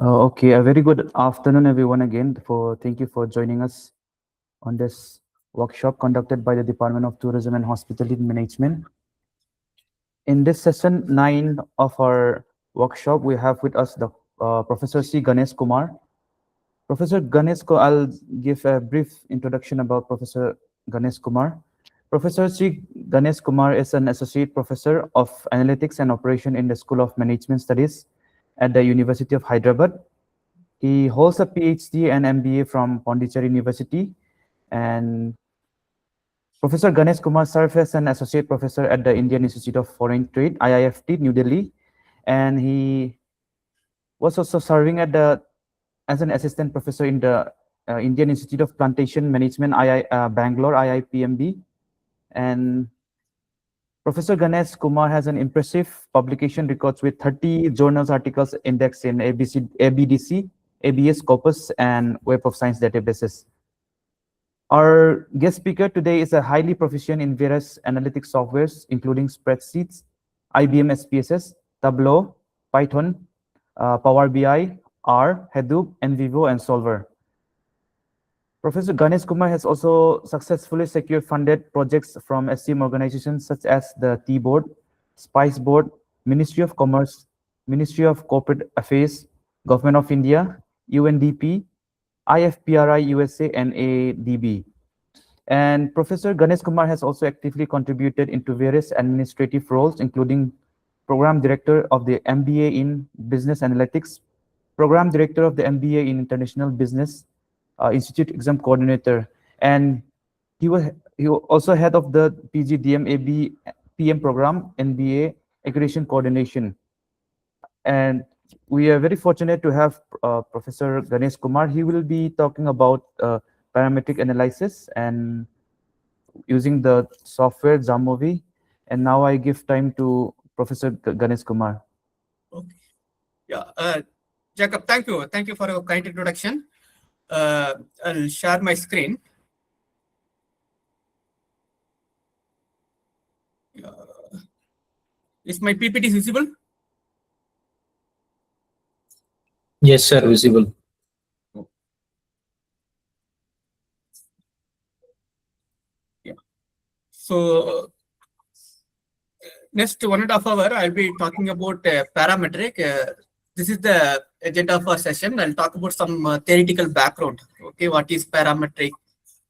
Okay, a very good afternoon, everyone. Again, thank you for joining us on this workshop conducted by the Department of Tourism and Hospitality Management. In this session 9 of our workshop, we have with us the Professor C. Ganeshkumar. I'll give a brief introduction about Professor Ganeshkumar. Professor C. Ganeshkumar is an associate professor of analytics and operation in the School of Management Studies at the University of Hyderabad. He holds a PhD and MBA from Pondicherry University, and Professor Ganesh Kumar served as an associate professor at the Indian Institute of Foreign Trade (IIFT) New Delhi, and he was also serving as an assistant professor in the Indian Institute of Plantation Management Bangalore (IIPMB). And Professor Ganesh Kumar has an impressive publication records with 30 journals articles indexed in ABDC, ABS Corpus, and Web of Science databases. Our guest speaker today is a highly proficient in various analytics softwares, including spreadsheets, IBM SPSS, Tableau, Python, Power BI, R, Hadoop, NVivo, and Solver. Professor Ganesh Kumar has also successfully secured funded projects from STM organizations such as the T-Board, Spice Board, Ministry of Commerce, Ministry of Corporate Affairs, Government of India, UNDP, IFPRI USA, and ADB. And Professor Ganesh Kumar has also actively contributed into various administrative roles, including Program Director of the MBA in Business Analytics, Program Director of the MBA in International Business, Institute Exam Coordinator, and he also head of the PGDM AB PM program, NBA Accreditation Coordination. And we are very fortunate to have Professor Ganesh Kumar. He will be talking about parametric analysis and using the software Zamovi. And now I give time to Professor Ganesh Kumar. Okay. Yeah, Jacob, thank you. Thank you for your kind introduction. I'll share my screen. Is my PPT visible? Yes, sir, visible. Yeah. So next 1.5 hours, I'll be talking about parametric. This is the agenda of our session. I'll talk about some theoretical background. Okay, what is parametric?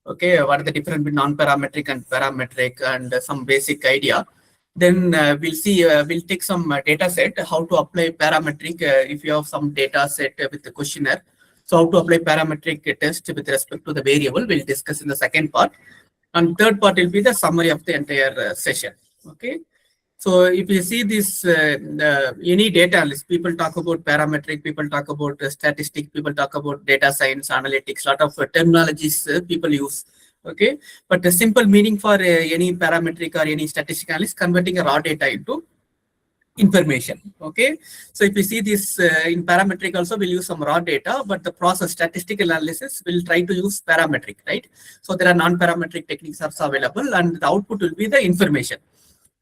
Okay, what are the difference between non-parametric and parametric, and some basic idea. Then we'll take some data set, how to apply parametric if you have some data set with the questionnaire. So how to apply parametric test with respect to the variable, we'll discuss in the second part. And third part will be the summary of the entire session. Okay. So if you see this, any data analyst, people talk about parametric, people talk about statistics, people talk about data science, analytics, lot of terminologies people use. Okay, but the simple meaning for any parametric or any statistical analyst, converting a raw data into information. Okay, so if you see this in parametric also, we'll use some raw data, but the process statistical analysis will try to use parametric, right? So there are non-parametric techniques also available, and the output will be the information.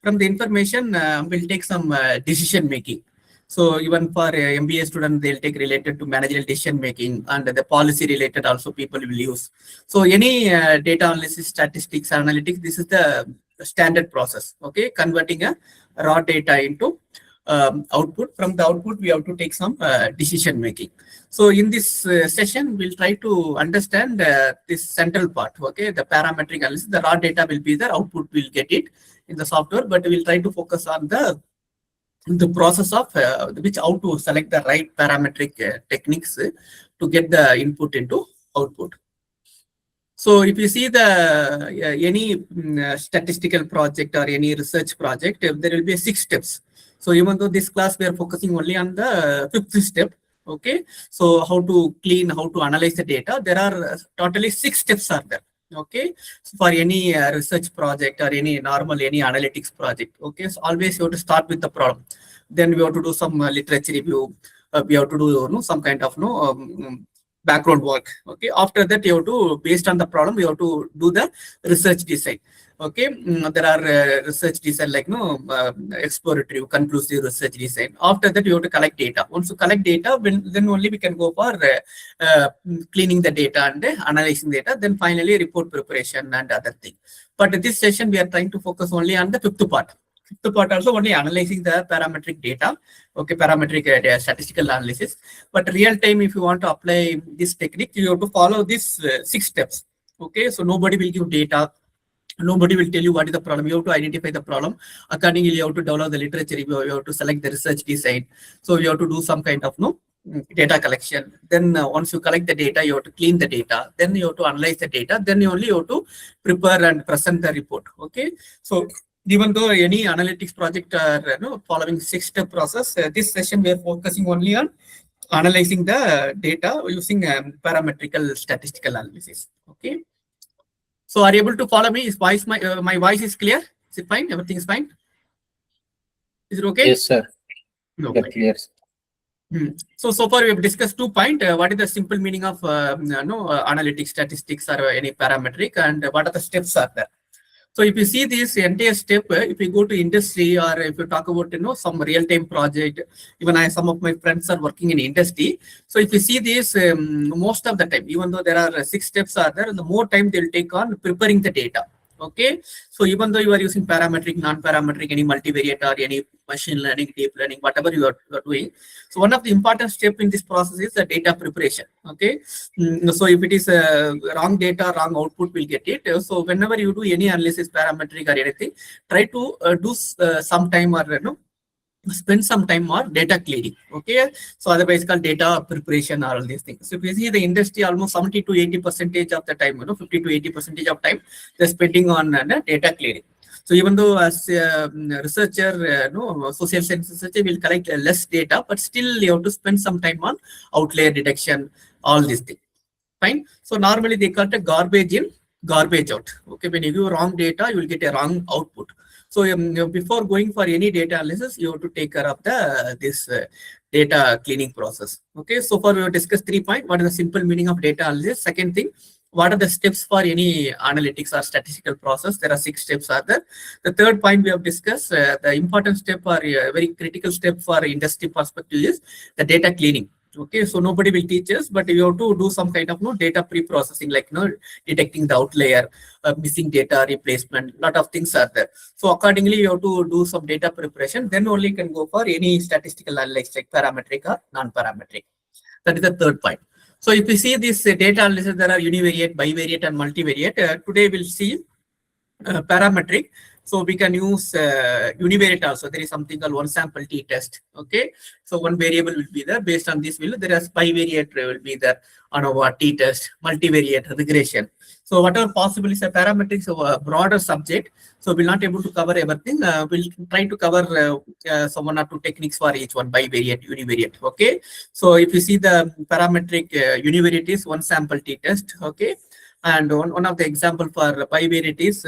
From the information, we'll take some decision making. So even for MBA students, they'll take related to managerial decision making, and the policy related also people will use. So any data analysis, statistics, analytics, this is the standard process. Okay, converting a raw data into output. From the output, we have to take some decision making. So in this session, we'll try to understand this central part. Okay, the parametric analysis, the raw data will be there, output will get it in the software, but we'll try to focus on the process of how to select the right parametric techniques to get the input into output. So if you see the any statistical project or any research project, there will be 6 steps. So even though this class we are focusing only on the 5th step, okay. So how to clean, how to analyze the data, there are totally 6 steps are there. Okay, so for any research project or any analytics project, okay, so always you have to start with the problem. Then we have to do some literature review. We have to do some kind of background work. Okay, after that you have to, based on the problem, you have to do the research design. Okay, there are research design like exploratory, conclusive research design. After that you have to collect data. Once you collect data, then only we can go for cleaning the data and analyzing data, then finally report preparation and other thing. But in this session we are trying to focus only on the fifth part. Fifth part also only analyzing the parametric data. Okay, parametric statistical analysis. But real time, if you want to apply this technique, you have to follow these 6 steps. Okay, so nobody will give data. Nobody will tell you what is the problem. You have to identify the problem. Accordingly, you have to develop the literature review. You have to select the research design. So you have to do some kind of data collection. Then once you collect the data, you have to clean the data. Then you have to analyze the data. Then you only have to prepare and present the report. Okay, so even though any analytics project are following 6-step process, this session we are focusing only on analyzing the data using parametrical statistical analysis. Okay. So are you able to follow me? Is voice my voice is clear? Is it fine? Everything is fine? Is it okay? Yes, sir. No. Yeah, clear. So far we have discussed 2 points. What is the simple meaning of analytics, statistics, or any parametric, and what are the steps are there? So if you see this entire step, if you go to industry, or if you talk about some real-time project, even some of my friends are working in industry. So if you see this, most of the time, even though there are 6 steps are there, the more time they'll take on preparing the data. Okay, so even though you are using parametric, non-parametric, any multivariate or any machine learning, deep learning, whatever you are doing, so one of the important steps in this process is the data preparation. Okay, so if it is wrong data, wrong output will get it. So whenever you do any analysis, parametric or anything, try to do some time or spend some time on data cleaning. Okay, so otherwise called data preparation or all these things. So if you see the industry, almost 70 to 80% of the time, 50 to 80% of time they're spending on data cleaning. So even though as a researcher, social science researcher will collect less data, but still you have to spend some time on outlier detection, all these things. Fine. So normally they call it garbage in, garbage out. Okay, when you give wrong data, you will get a wrong output. So before going for any data analysis, you have to take care of this data cleaning process. Okay, so far we have discussed 3 points. What is the simple meaning of data analysis? Second thing, what are the steps for any analytics or statistical process? There are 6 steps are there. The third point we have discussed, the important step or a very critical step for industry perspective is the data cleaning. Okay, so nobody will teach us, but you have to do some kind of data pre-processing, like detecting the outlier, missing data, replacement, lot of things are there. So accordingly, you have to do some data preparation. Then only you can go for any statistical analysis like parametric or non-parametric. That is the third point. So if you see this data analysis, there are univariate, bivariate, and multivariate. Today we'll see parametric. So we can use univariate also. There is something called one sample t-test. Okay, so one variable will be there. Based on this value, there is bivariate will be there on our t-test, multivariate, regression. So whatever possible is a parametric, so a broader subject. So we're not able to cover everything. We'll try to cover some 1 or 2 techniques for each one, bivariate, univariate. Okay, so if you see the parametric univariate is one sample t-test. Okay. And one of the example for bivariate is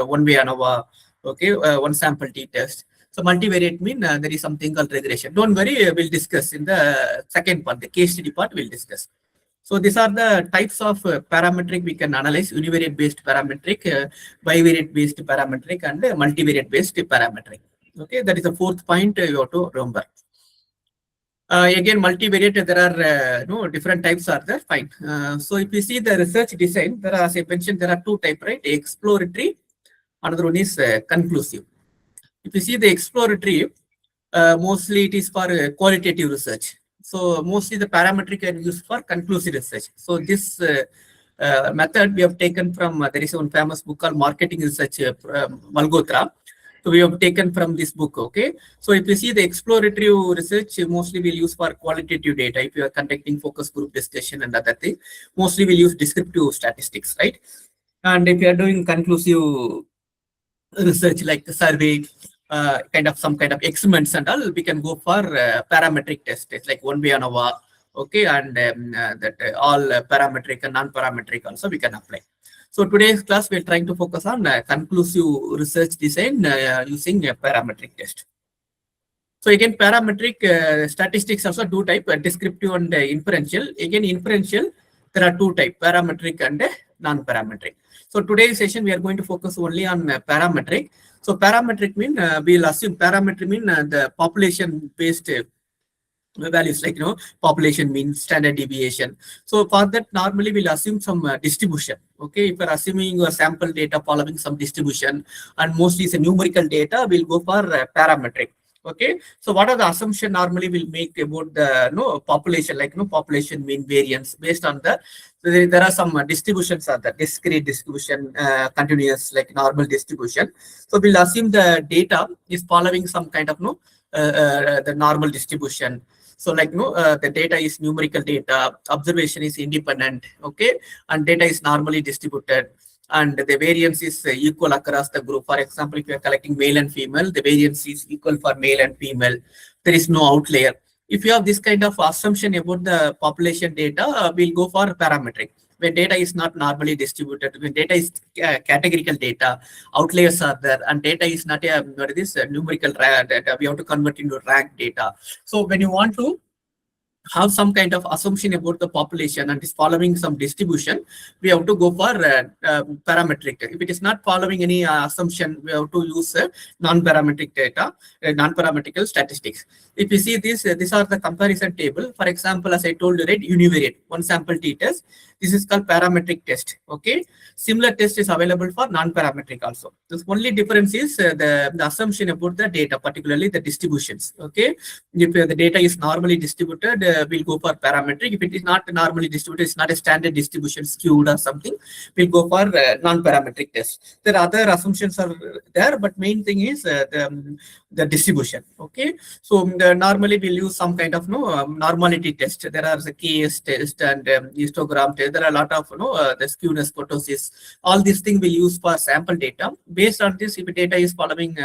one way ANOVA, okay, one sample t-test. So multivariate mean there is something called regression. Don't worry, we'll discuss in the second part, the case study part we'll discuss. So these are the types of parametric we can analyze: univariate based parametric, bivariate based parametric, and multivariate based parametric. Okay, that is the 4th point you have to remember. Again, multivariate, there are different types are there. Fine. So if you see the research design, there are, as I mentioned, there are 2 types, right? Exploratory, another one is conclusive. If you see the exploratory, mostly it is for qualitative research. So mostly the parametric are used for conclusive research. So this method we have taken from, there is one famous book called Marketing Research, Malhotra. So we have taken from this book. Okay, so if you see the exploratory research, mostly we'll use for qualitative data. If you are conducting focus group discussion and other thing, mostly we'll use descriptive statistics, right? And if you are doing conclusive research like the survey, kind of some kind of experiments and all, we can go for parametric tests like one way ANOVA. Okay, and that all parametric and non-parametric also we can apply. So today's class, we're trying to focus on conclusive research design using a parametric test. So again, parametric statistics also 2 types, descriptive and inferential. Again, inferential, there are two types, parametric and non-parametric. So today's session, we are going to focus only on parametric. So parametric mean, we'll assume parametric mean the population-based values like, population mean, standard deviation. So for that, normally we'll assume some distribution. Okay, if you're assuming your sample data following some distribution, and mostly it's a numerical data, we'll go for parametric. Okay, so what are the assumption normally we'll make about the population, like population mean variance based on the, there are some distributions are the discrete distribution, continuous like normal distribution. So we'll assume the data is following some kind of the normal distribution. So like the data is numerical data, observation is independent, okay, and data is normally distributed, and the variance is equal across the group. For example, if you are collecting male and female, the variance is equal for male and female. There is no outlier. If you have this kind of assumption about the population data, we'll go for parametric. When data is not normally distributed, when data is categorical data, outliers are there, and data is not a numerical data, we have to convert into rank data. So when you want to have some kind of assumption about the population and is following some distribution, we have to go for parametric. If it is not following any assumption, we have to use non-parametric data, non-parametric statistics. If you see this, these are the comparison table. For example, as I told you, right, univariate, one sample t-test. This is called parametric test. Okay, similar test is available for non-parametric also. The only difference is the assumption about the data, particularly the distributions. Okay, if the data is normally distributed, we'll go for parametric. If it is not normally distributed, it's not a standard distribution, skewed or something, we'll go for non-parametric test. There are other assumptions are there, but main thing is the distribution. Okay, so normally we'll use some kind of normality test. There are the KS test and histogram test. There are a lot of the skewness, kurtosis. All these things we'll use for sample data. Based on this, if data is following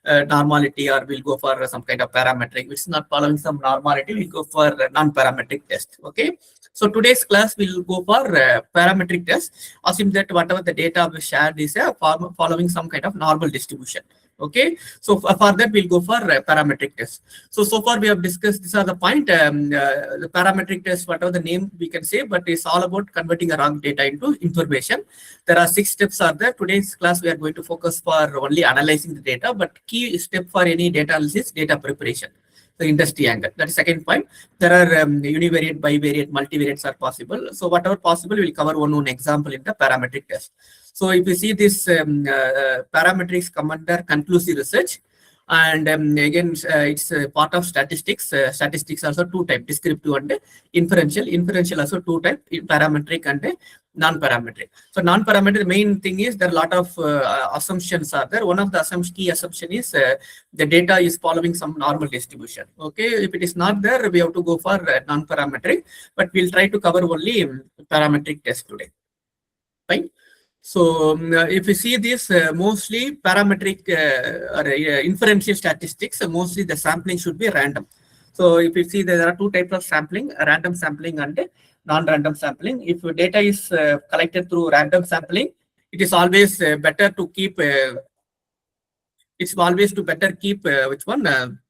normality, or we'll go for some kind of parametric. Which is not following some normality, we'll go for non-parametric test. Okay, so today's class will go for parametric test. Assume that whatever the data we shared is following some kind of normal distribution. Okay, so for that we'll go for parametric test. So far we have discussed, these are the point, the parametric test, whatever the name we can say, but it's all about converting a wrong data into information. There are 6 steps are there. Today's class we are going to focus for only analyzing the data, but key step for any data analysis, data preparation, the industry angle. That is second point. There are univariate, bivariate, multivariates are possible. So whatever possible, we'll cover one example in the parametric test. So if you see this parametrics come under conclusive research, and again it's part of statistics. Statistics also 2 types, descriptive and inferential. Inferential also 2 types, parametric and non-parametric. So non-parametric, the main thing is there are a lot of assumptions are there. One of the key assumption is the data is following some normal distribution. Okay, if it is not there, we have to go for non-parametric, but we'll try to cover only parametric test today. Fine. So if you see this, mostly parametric or inferential statistics, mostly the sampling should be random. So if you see, there are 2 types of sampling, random sampling and non-random sampling. If data is collected through random sampling, it is always better to keep. It's always to better keep which one?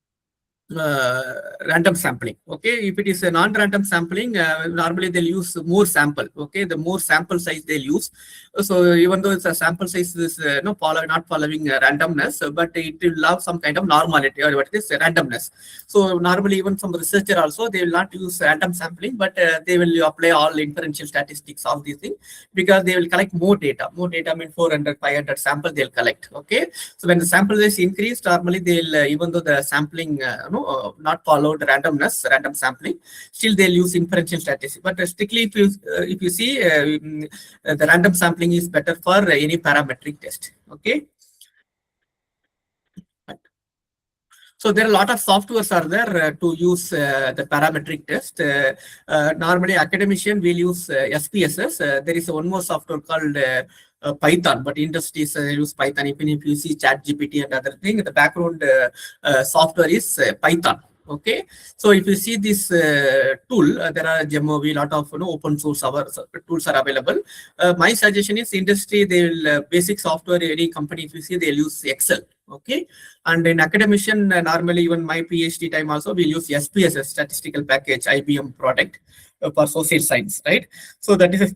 Random sampling. Okay, if it is a non-random sampling, normally they'll use more sample. Okay, the more sample size they'll use. So even though it's a sample size is not following randomness, but it will have some kind of normality, or what is randomness. So normally even some researcher also, they will not use random sampling, but they will apply all inferential statistics, all these things, because they will collect more data. More data means 400, 500 sample they'll collect. Okay, so when the sample is increased, normally they'll even though the sampling not followed randomness, random sampling, still they'll use inferential statistics. But strictly, if you see, the random sampling is better for any parametric test. Okay. So there are a lot of softwares are there to use the parametric test. Normally, academician will use SPSS. There is one more software called Python, but industries use Python. Even if you see ChatGPT and other thing, the background software is Python. Okay, so if you see this tool, there are Gemovi, lot of open source tools are available. My suggestion is industry, they will basic software, any company if you see, they'll use Excel. Okay, and in academician, normally even my PhD time also we'll use SPSS, statistical package, IBM product. for social science, right? So that is a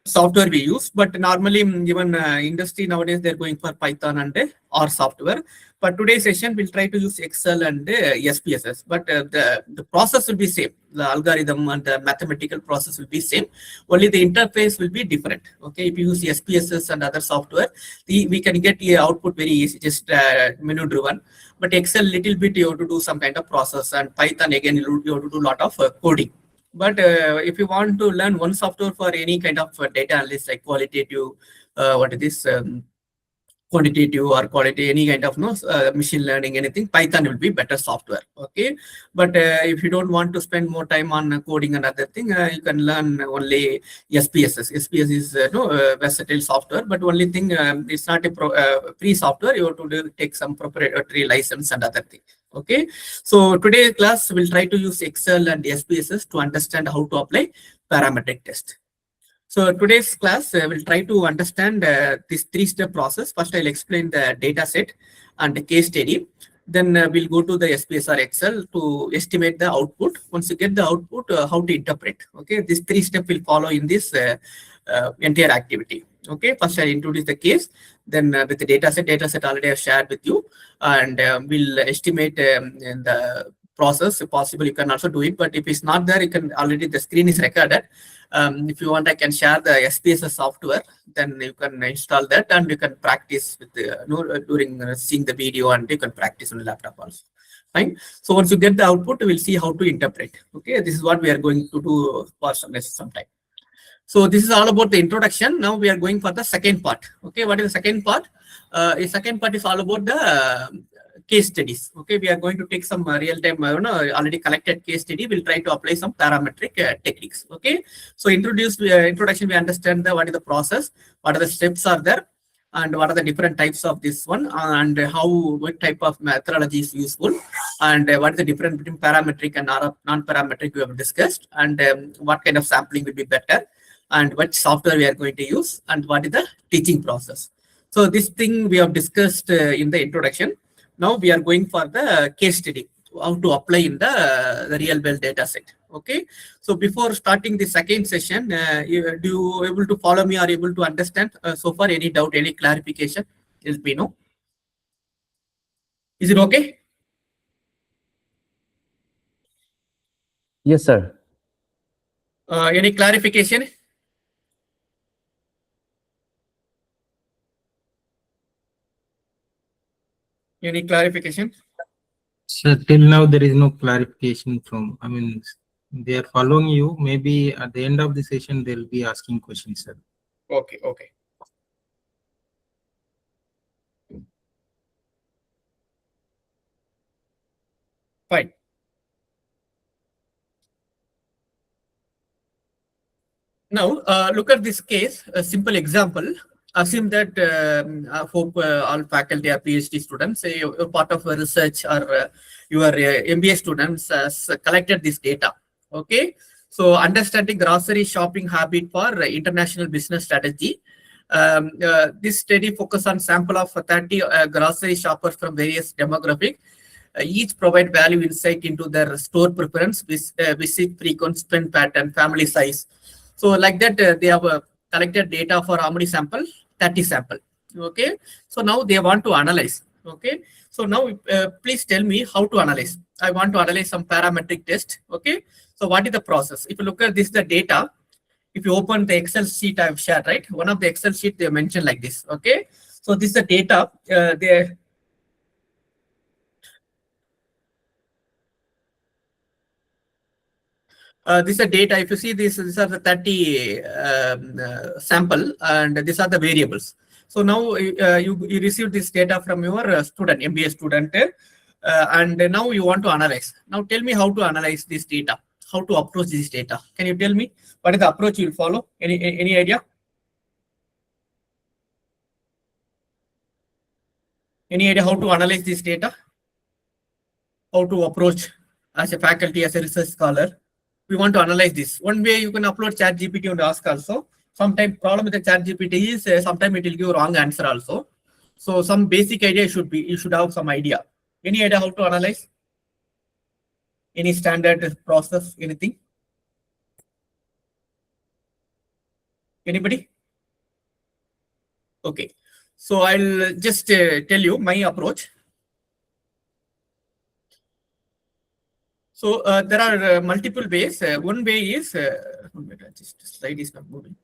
software we use, but normally even industry nowadays they're going for Python and R software. But today's session we'll try to use Excel and SPSS, but the process will be same. The algorithm and the mathematical process will be same. Only the interface will be different. Okay, if you use SPSS and other software, we can get the output very easy, just menu driven. But Excel little bit you have to do some kind of process, and Python again you have to do a lot of coding. But if you want to learn one software for any kind of data analysis, like qualitative, what is this, quantitative or quality, any kind of machine learning, anything, Python will be better software. Okay, but if you don't want to spend more time on coding and other thing, you can learn only SPSS. SPSS is versatile software, but only thing it's not a free software. You have to take some proprietary license and other thing. Okay, so today's class will try to use Excel and SPSS to understand how to apply parametric test. So today's class will try to understand this three-step process. First, I'll explain the data set and the case study. Then we'll go to the SPSS or Excel to estimate the output. Once you get the output, how to interpret. Okay, this three steps will follow in this entire activity. Okay, first I'll introduce the case. Then with the data set already I've shared with you, and we'll estimate in the process. If possible, you can also do it. But if it's not there, you can already, the screen is recorded. If you want, I can share the SPSS software. Then you can install that and you can practice with during seeing the video, and you can practice on the laptop also. Fine. So once you get the output, we'll see how to interpret. Okay, this is what we are going to do for some time. So this is all about the introduction. Now we are going for the second part. Okay, what is the second part? The second part is all about the case studies. Okay, we are going to take some real-time, already collected case study. We'll try to apply some parametric techniques. Okay, so introduction, we understand what is the process, what are the steps are there, and what are the different types of this one, and what type of methodology is useful, and what is the difference between parametric and non-parametric we have discussed, and what kind of sampling will be better, and what software we are going to use, and what is the teaching process. So this thing we have discussed in the introduction. Now we are going for the case study, how to apply in the real world data set. Okay, so before starting the second session, do you able to follow me or able to understand so far? Any doubt, any clarification? Let me know. Is it okay? Yes, sir. Any clarification? Any clarification? So till now there is no clarification from, they are following you. Maybe at the end of the session they'll be asking questions, sir. Okay, okay. Fine. Now, look at this case, a simple example. Assume that I hope all faculty are PhD students, say you're part of a research, or your MBA students has collected this data. Okay, so understanding grocery shopping habit for international business strategy. This study focus on sample of 30 grocery shoppers from various demographic. Each provide value insight into their store preference, visit frequent, spend pattern, family size. So like that, they have collected data for how many sample? 30 sample. Okay, so now they want to analyze. Okay, so now please tell me how to analyze. I want to analyze some parametric test. Okay, so what is the process? If you look at this, the data, if you open the Excel sheet I've shared, right? One of the Excel sheet they mentioned like this. Okay, so this is the data. This is the data. If you see this, these are the 30 sample, and these are the variables. So now you receive this data from your student, MBA student, and now you want to analyze. Now tell me how to analyze this data, how to approach this data. Can you tell me what is the approach you will follow? Any idea? Any idea how to analyze this data? How to approach as a faculty, as a research scholar? We want to analyze this. One way you can upload ChatGPT and ask also. Sometimes problem with the ChatGPT is sometimes it will give wrong answer also. So some basic idea should be, you should have some idea. Any idea how to analyze? Any standard process, anything? Anybody? Okay. So I'll just tell you my approach. So there are multiple ways. One way is, just slide is not moving.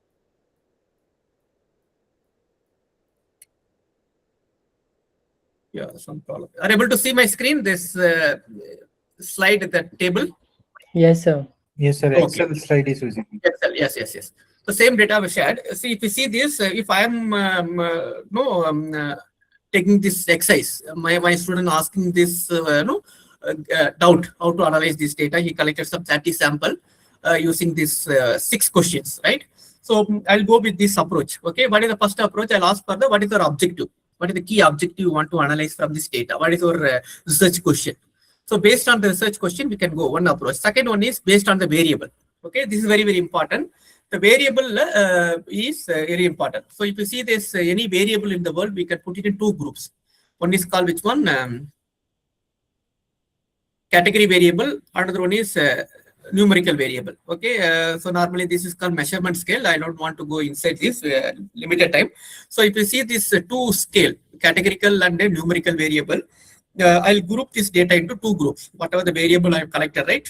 Yeah, some problem. Are you able to see my screen? This slide, the table? Yes, sir. Yes, sir. Okay. Excel slide is visible. Excel, yes. The same data was shared. See, if you see this, if I am taking this exercise, my student asking this doubt how to analyze this data, he collected some 30 sample using this 6 questions, right? So I'll go with this approach. Okay, what is the first approach? I'll ask for what is your objective? What is the key objective you want to analyze from this data? What is your research question? So based on the research question, we can go one approach. Second one is based on the variable. Okay, this is very, very important. The variable is very important. So if you see this, any variable in the world, we can put it in 2 groups. One is called which one? Category variable. Another one is numerical variable. Okay, so normally this is called measurement scale. I don't want to go inside this limited time. So if you see this 2 scale, categorical and a numerical variable, I'll group this data into 2 groups. Whatever the variable I have collected, right?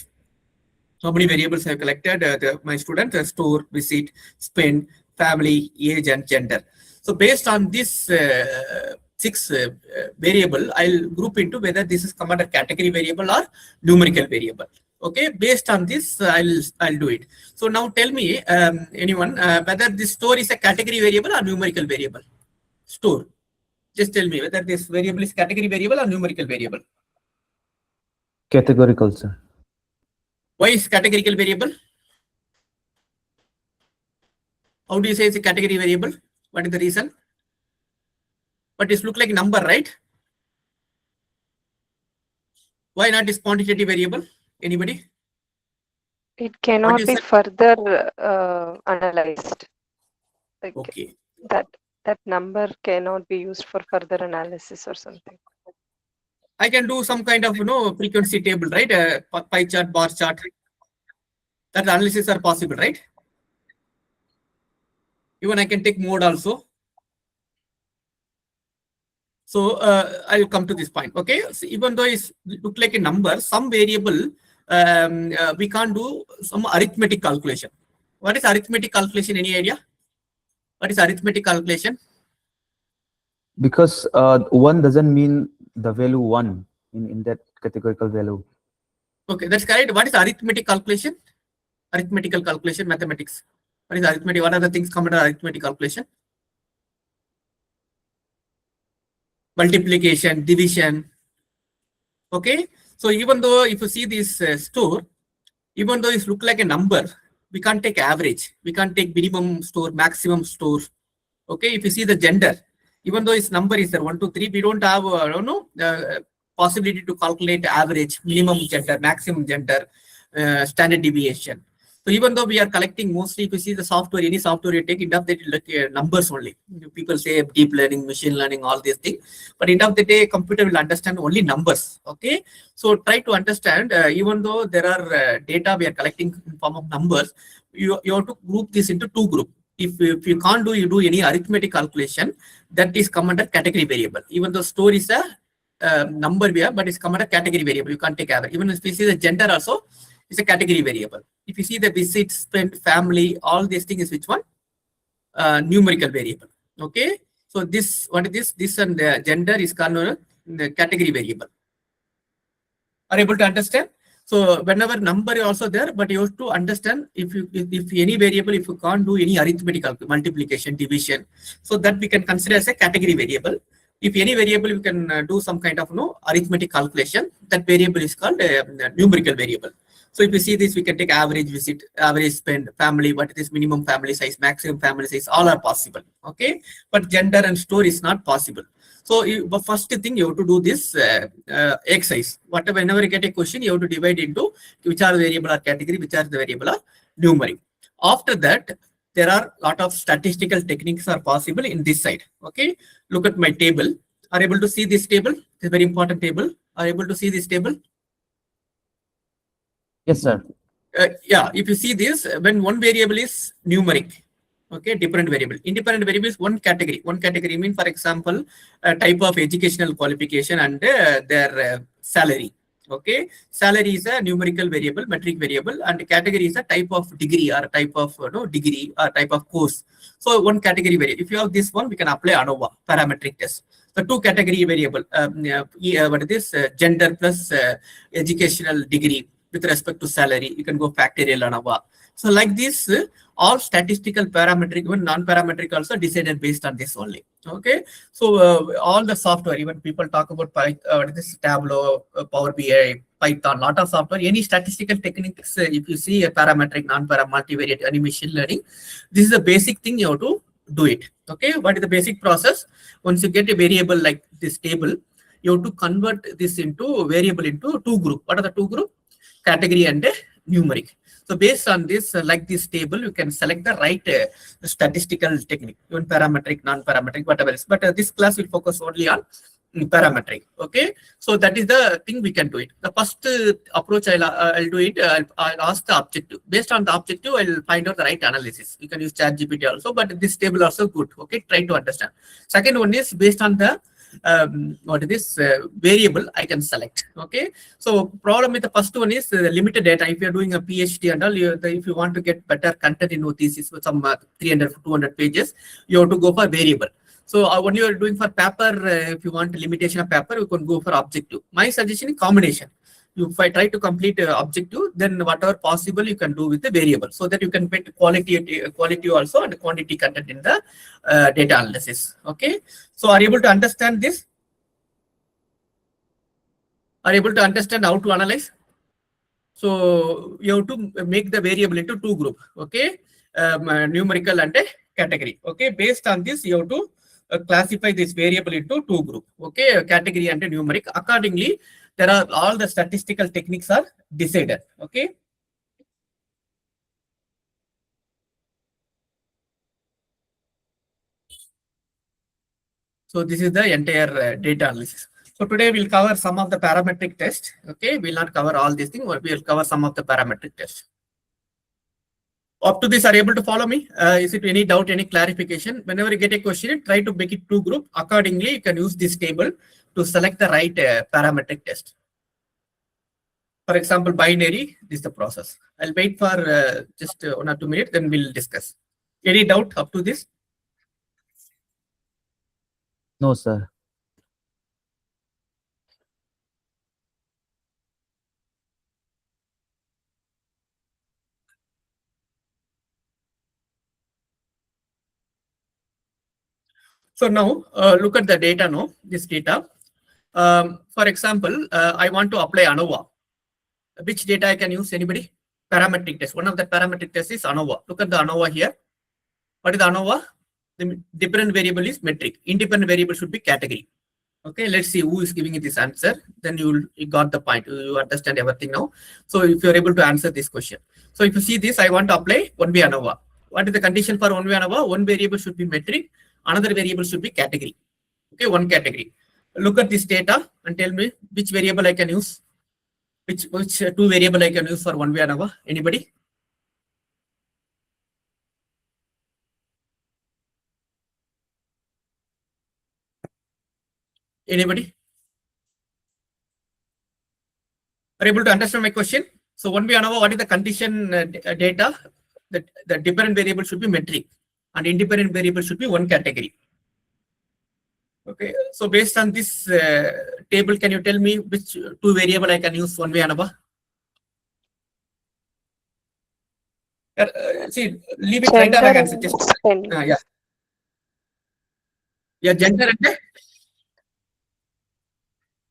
How many variables I have collected? My student, store, visit, spend, family, age, and gender. So based on this 6 variable, I'll group into whether this is come under category variable or numerical variable. Okay, based on this, I'll do it. So now tell me, anyone, whether this store is a category variable or numerical variable. Store. Just tell me whether this variable is category variable or numerical variable. Categorical, sir. Why is categorical variable? How do you say it's a category variable? What is the reason? But it looks like number, right? Why not this quantitative variable? Anybody? It cannot be further analyzed. Like okay. That number cannot be used for further analysis or something. I can do some kind of frequency table, right? Pie chart, bar chart. That analysis are possible, right? Even I can take mode also. So I'll come to this point. Okay. So even though it look like a number, some variable we can't do some arithmetic calculation. What is arithmetic calculation? Any idea? What is arithmetic calculation? Because 1 doesn't mean the value 1 in that categorical value. Okay, that's correct. What is arithmetic calculation? Arithmetical calculation, mathematics. What is arithmetic? What are the things come under arithmetic calculation? Multiplication, division. Okay, so even though if you see this store, even though it look like a number, we can't take average. We can't take minimum store, maximum store. Okay, if you see the gender, even though its number is there 1, 2, 3, we don't have possibility to calculate average, minimum gender, maximum gender, standard deviation. So even though we are collecting mostly, if you see the software, any software you take, end of the day, like numbers only. People say deep learning, machine learning, all these things. But end of the day, computer will understand only numbers. Okay. So try to understand, even though there are data we are collecting in form of numbers, you have to group this into 2 groups. If you can't do any arithmetic calculation, that is come under category variable. Even though store is a number we have, but it's come under category variable. You can't take average. Even if you see the gender also, it's a category variable. If you see the visit, spend, family, all these things is which one? Numerical variable. Okay. So this, what is this? This and the gender is called the category variable. Are you able to understand? So whenever number is also there, but you have to understand if any variable, if you can't do any arithmetic multiplication, division, so that we can consider as a category variable. If any variable you can do some kind of arithmetic calculation, that variable is called a numerical variable. So if you see this, we can take average visit, average spend, family, what is minimum family size, maximum family size, all are possible. Okay, but gender and store is not possible. So the first thing you have to do this exercise. Whenever you get a question, you have to divide into which are the variable or category, which are the variable or numeric. After that, there are a lot of statistical techniques are possible in this side. Okay, look at my table. Are you able to see this table? It's a very important table. Are you able to see this table? Yes, sir. Yeah, if you see this, when one variable is numeric, Okay, different variable. Independent variable is one category. One category means, for example, a type of educational qualification and their salary. Okay, salary is a numerical variable, metric variable, and category is a type of degree or type of degree or type of course. So one category variable. If you have this one, we can apply ANOVA parametric test. The two category variable. What is this? Gender plus educational degree with respect to salary. You can go factorial ANOVA. So like this, all statistical parametric, even non-parametric also decided based on this only. Okay, so all the software, even people talk about this Tableau, Power BI, Python, lot of software, any statistical techniques, if you see a parametric, non-parametric, multivariate, any machine learning, this is the basic thing you have to do it. Okay, what is the basic process? Once you get a variable like this table, you have to convert this into variable into two group. What are the two group? Category and numeric. So based on this, like this table, you can select the right statistical technique, even parametric, non-parametric, whatever it is. But this class will focus only on parametric. Okay, so that is the thing we can do it. The first approach I'll do it. I'll ask the objective. Based on the objective, I'll find out the right analysis. You can use ChatGPT also, but this table also good. Okay, try to understand. Second one is based on the what is this variable I can select. Okay, so problem with the first one is limited data. If you're doing a PhD and all, if you want to get better content in your thesis with some 300 200 pages, you have to go for variable. So when you are doing for paper, if you want limitation of paper, you can go for objective. My suggestion is combination. If I try to complete objective, then whatever possible you can do with the variable, so that you can get quality also and quantity content in the data analysis. Okay, so are you able to understand this? Are you able to understand how to analyze? So you have to make the variable into two group. Okay, numerical and a category. Okay, based on this, you have to classify this variable into two group. Okay, category and a numeric. Accordingly, there are all the statistical techniques are decided. Okay, so this is the entire data analysis. So today we'll cover some of the parametric tests. Okay, we'll not cover all these things, but we'll cover some of the parametric tests. Up to this, are you able to follow me? Is it any doubt, any clarification? Whenever you get a question, try to make it two group. Accordingly, you can use this table to select the right parametric test. For example, binary, this is the process. I'll wait for just 1 or 2 minutes, then we'll discuss. Any doubt up to this? No, sir. So now look at the data now, this data. For example, I want to apply ANOVA. Which data I can use? Anybody? Parametric test. One of the parametric tests is ANOVA. Look at the ANOVA here. What is the ANOVA? The different variable is metric. Independent variable should be category. Okay, let's see who is giving you this answer. Then you got the point. You understand everything now. So if you're able to answer this question. So if you see this, I want to apply 1-way ANOVA. What is the condition for 1-way ANOVA? One variable should be metric. Another variable should be category. Okay, one category. Look at this data and tell me which variable I can use. Which two variable I can use for 1-way ANOVA? Anybody? Anybody? Are you able to understand my question? So 1-way ANOVA, what is the condition data? The different variable should be metric and independent variable should be one category. Okay, so based on this table, can you tell me which two variable I can use 1-way ANOVA? See, leave it right Gender there. and spend. Yeah. Yeah, gender and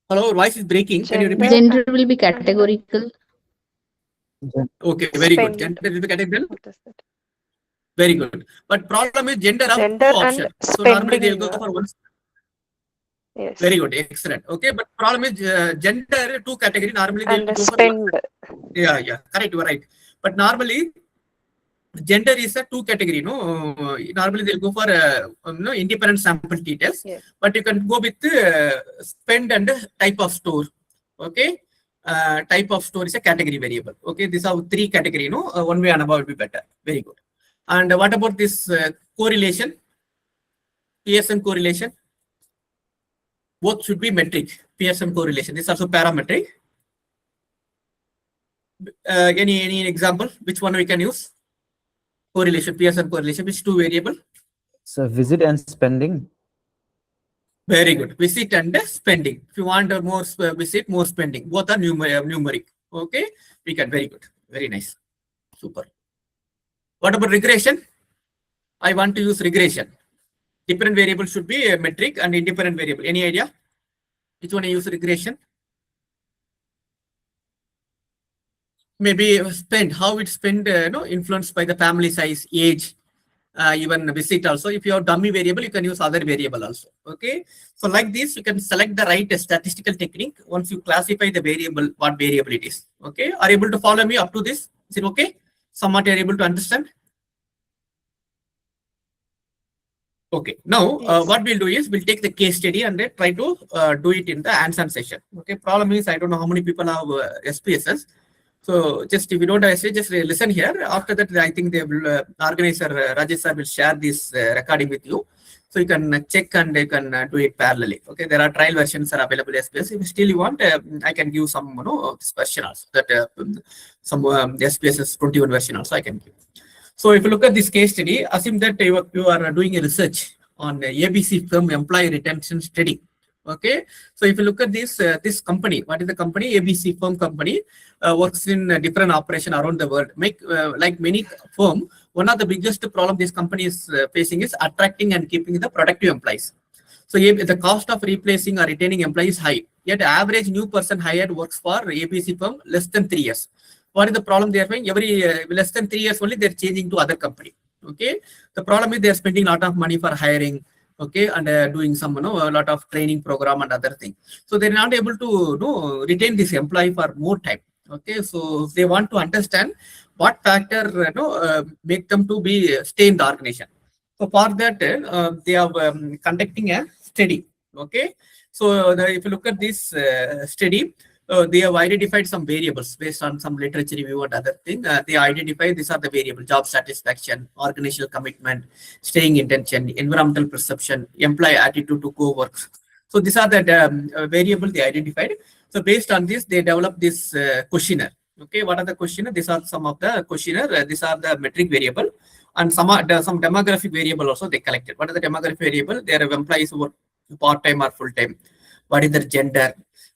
hello, voice is breaking. Can you repeat? Gender will be categorical. Okay, very good. Spend. Gender will be categorical. What is that? Very good. But problem is gender have Gender two and options. So normally they'll spending. go for one. Yes. Very good, excellent. Okay, but problem is gender two category. Normally they'll And go spend. for yeah, correct. You are right. But normally gender is a two category. No, normally they'll go for independent sample details. Yes. But you can go with spend and type of store. Okay, type of store is a category variable. Okay, these are three category. 1-way ANOVA would be better. Very good. And what about this correlation? Pearson correlation. Both should be metric. Pearson correlation. This is also parametric. Any example? Which one we can use? Correlation, Pearson correlation. Which two variable? So visit and spending. Very good. Visit and spending. If you want more visit, more spending. Both are numeric. Okay. We can. Very good. Very nice. Super. What about regression? I want to use regression. Different variable should be a metric and independent variable. Any idea? Which one I use regression? Maybe spend. How it spend? Influenced by the family size, age, even visit also. If you have dummy variable, you can use other variable also. Okay. So like this, you can select the right statistical technique once you classify the variable, what variable it is. Okay. Are you able to follow me up to this? Is it okay? Somewhat you are able to understand? Okay. Now, Yes. what we'll do is we'll take the case study and try to do it in the hands-on session. Okay. Problem is I don't know how many people have SPSS. So just if you don't have just listen here. After that, I think they will organizer Rajesh sir will share this recording with you, so you can check and you can do it parallelly. Okay, there are trial versions are available SPS. If still you want, I can give some this version also, that some SPSS 21 version also I can give. So if you look at this case study, assume that you are doing a research on ABC firm employee retention study. Okay, so if you look at this this company, what is the company? ABC firm company works in different operation around the world. Like many firm, one of the biggest problem this company is facing is attracting and keeping the productive employees. So the cost of replacing or retaining employees is high. Yet average new person hired works for ABC firm less than 3 years. What is the problem they are having? Every less than 3 years only they're changing to other company. Okay, the problem is they're spending a lot of money for hiring. Okay, and doing some a lot of training program and other thing. So they're not able to retain this employee for more time. Okay, so they want to understand what factor make them to be stay in the organization. So for that they are conducting a study. Okay, so if you look at this study, they have identified some variables based on some literature review and other thing. They identify these are the variables: job satisfaction, organizational commitment, staying intention, environmental perception, employee attitude to co-work. So these are the variables they identified. So based on this, they developed this questionnaire. Okay, what are the questionnaire? These are some of the questionnaire. These are the metric variable, and some demographic variable also they collected. What are the demographic variable? Their employees who work part-time or full-time. What is their gender?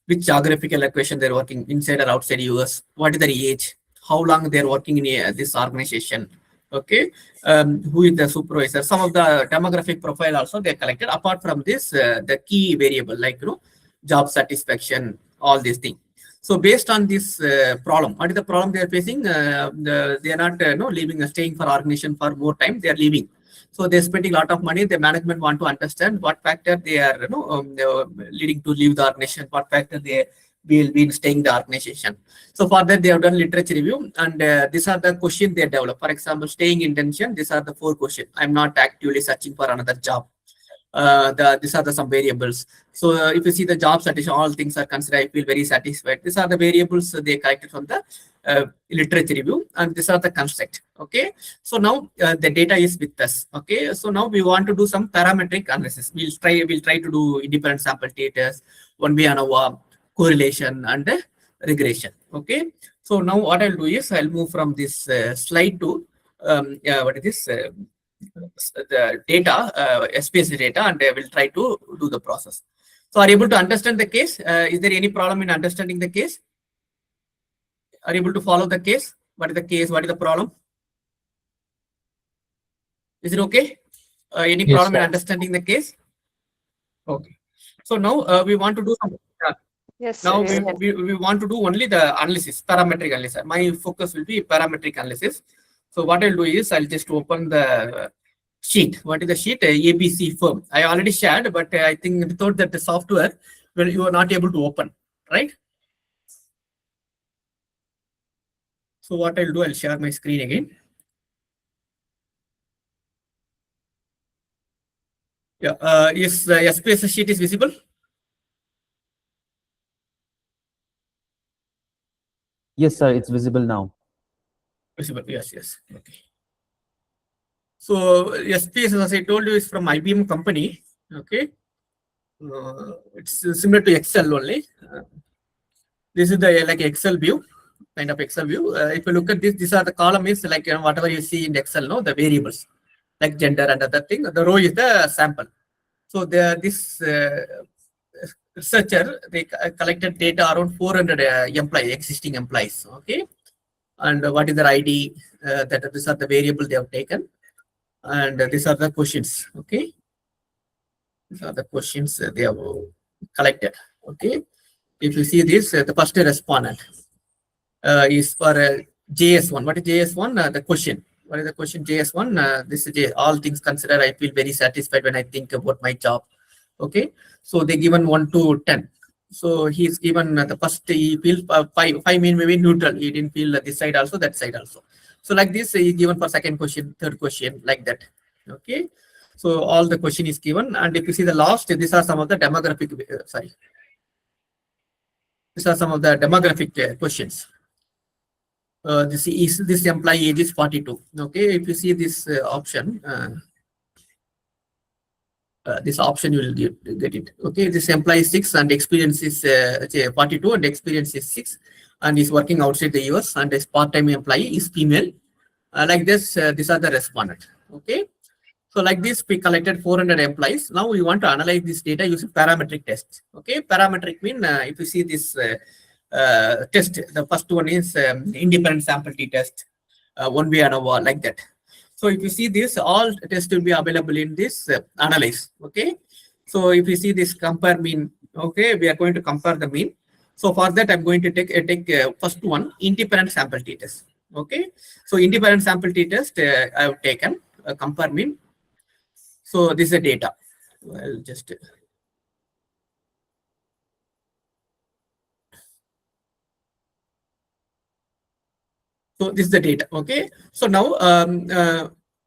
Which geographical location they're working, inside or outside US, what is their age, how long they're working in this organization. Okay, who is the supervisor? Some of the demographic profile also they collected. Apart from this, the key variable like job satisfaction, all these things. So based on this problem, what is the problem they are facing? They are not leaving, staying for organization for more time. They are leaving. So they're spending a lot of money. The management want to understand what factor they are leading to leave the organization, what factor they will be staying the organization. So for that they have done literature review, and these are the questions they develop. For example, staying intention. These are the 4 questions. I'm not actively searching for another job. These are some variables. So if you see the job satisfaction, all things are considered. I feel very satisfied. These are the variables they collected from the literature review, and these are the construct. Okay, so now the data is with us. Okay, so now we want to do some parametric analysis. We'll try to do independent sample data, 1-way ANOVA, correlation, and regression. Okay, so now what I'll do is I'll move from this slide to what is this the data, SPSS data, and I will try to do the process. So are you able to understand the case? Is there any problem in understanding the case? Are you able to follow the case? What is the case? What is the problem? Is it okay? Any Yes, problem in sir. understanding the case? Okay. So now we want to do some. Yes, Now sir. we want to do only the analysis, parametric analysis. My focus will be parametric analysis. So what I'll do is I'll just open the sheet. What is the sheet? ABC firm. I already shared, but I think without that the software, well, you are not able to open, right? So what I'll do, I'll share my screen again. Yeah, is the SPSS sheet is visible? Yes, sir, it's visible now. Visible, yes, yes. Okay. So SPSS, as I told you, is from IBM company. Okay, it's similar to Excel only. This is the like Excel view, kind of Excel view. If you look at this, these are the column is like whatever you see in Excel, no, the variables like gender and other thing. The row is the sample. So this researcher, they collected data around 400 existing employees. Okay, and what is their ID? That these are the variable they have taken, and these are the questions. Okay, these are the questions they have collected. Okay, if you see this, the first respondent is for JS1. What is JS1? The question. What is the question? JS1. This is all things considered. I feel very satisfied when I think about my job. Okay, so they given 1 to 10. So he's given the first, he feels 5 mean maybe neutral. He didn't feel this side also, that side also. So like this, he given for second question, third question, like that. Okay, so all the question is given, and if you see the last, these are some of the demographic. These are some of the demographic questions. This employee age is 42. Okay, if you see this option. This option you will get it. Okay, this employee is 6 and experience is 42 and experience is 6 and is working outside the US and this part-time employee is female. Like this, these are the respondents. Okay, so like this, we collected 400 employees. Now we want to analyze this data using parametric tests. Okay, parametric mean if you see this test, the first one is independent sample t-test, one way ANOVA, like that. So if you see this, all tests will be available in this analyze. Okay, so if you see this compare mean, okay, we are going to compare the mean. So for that, I'm going to take first one, independent sample t-test. Okay, so independent sample t-test I have taken compare mean. So this is the data. I'll just so this is the data. Okay, so now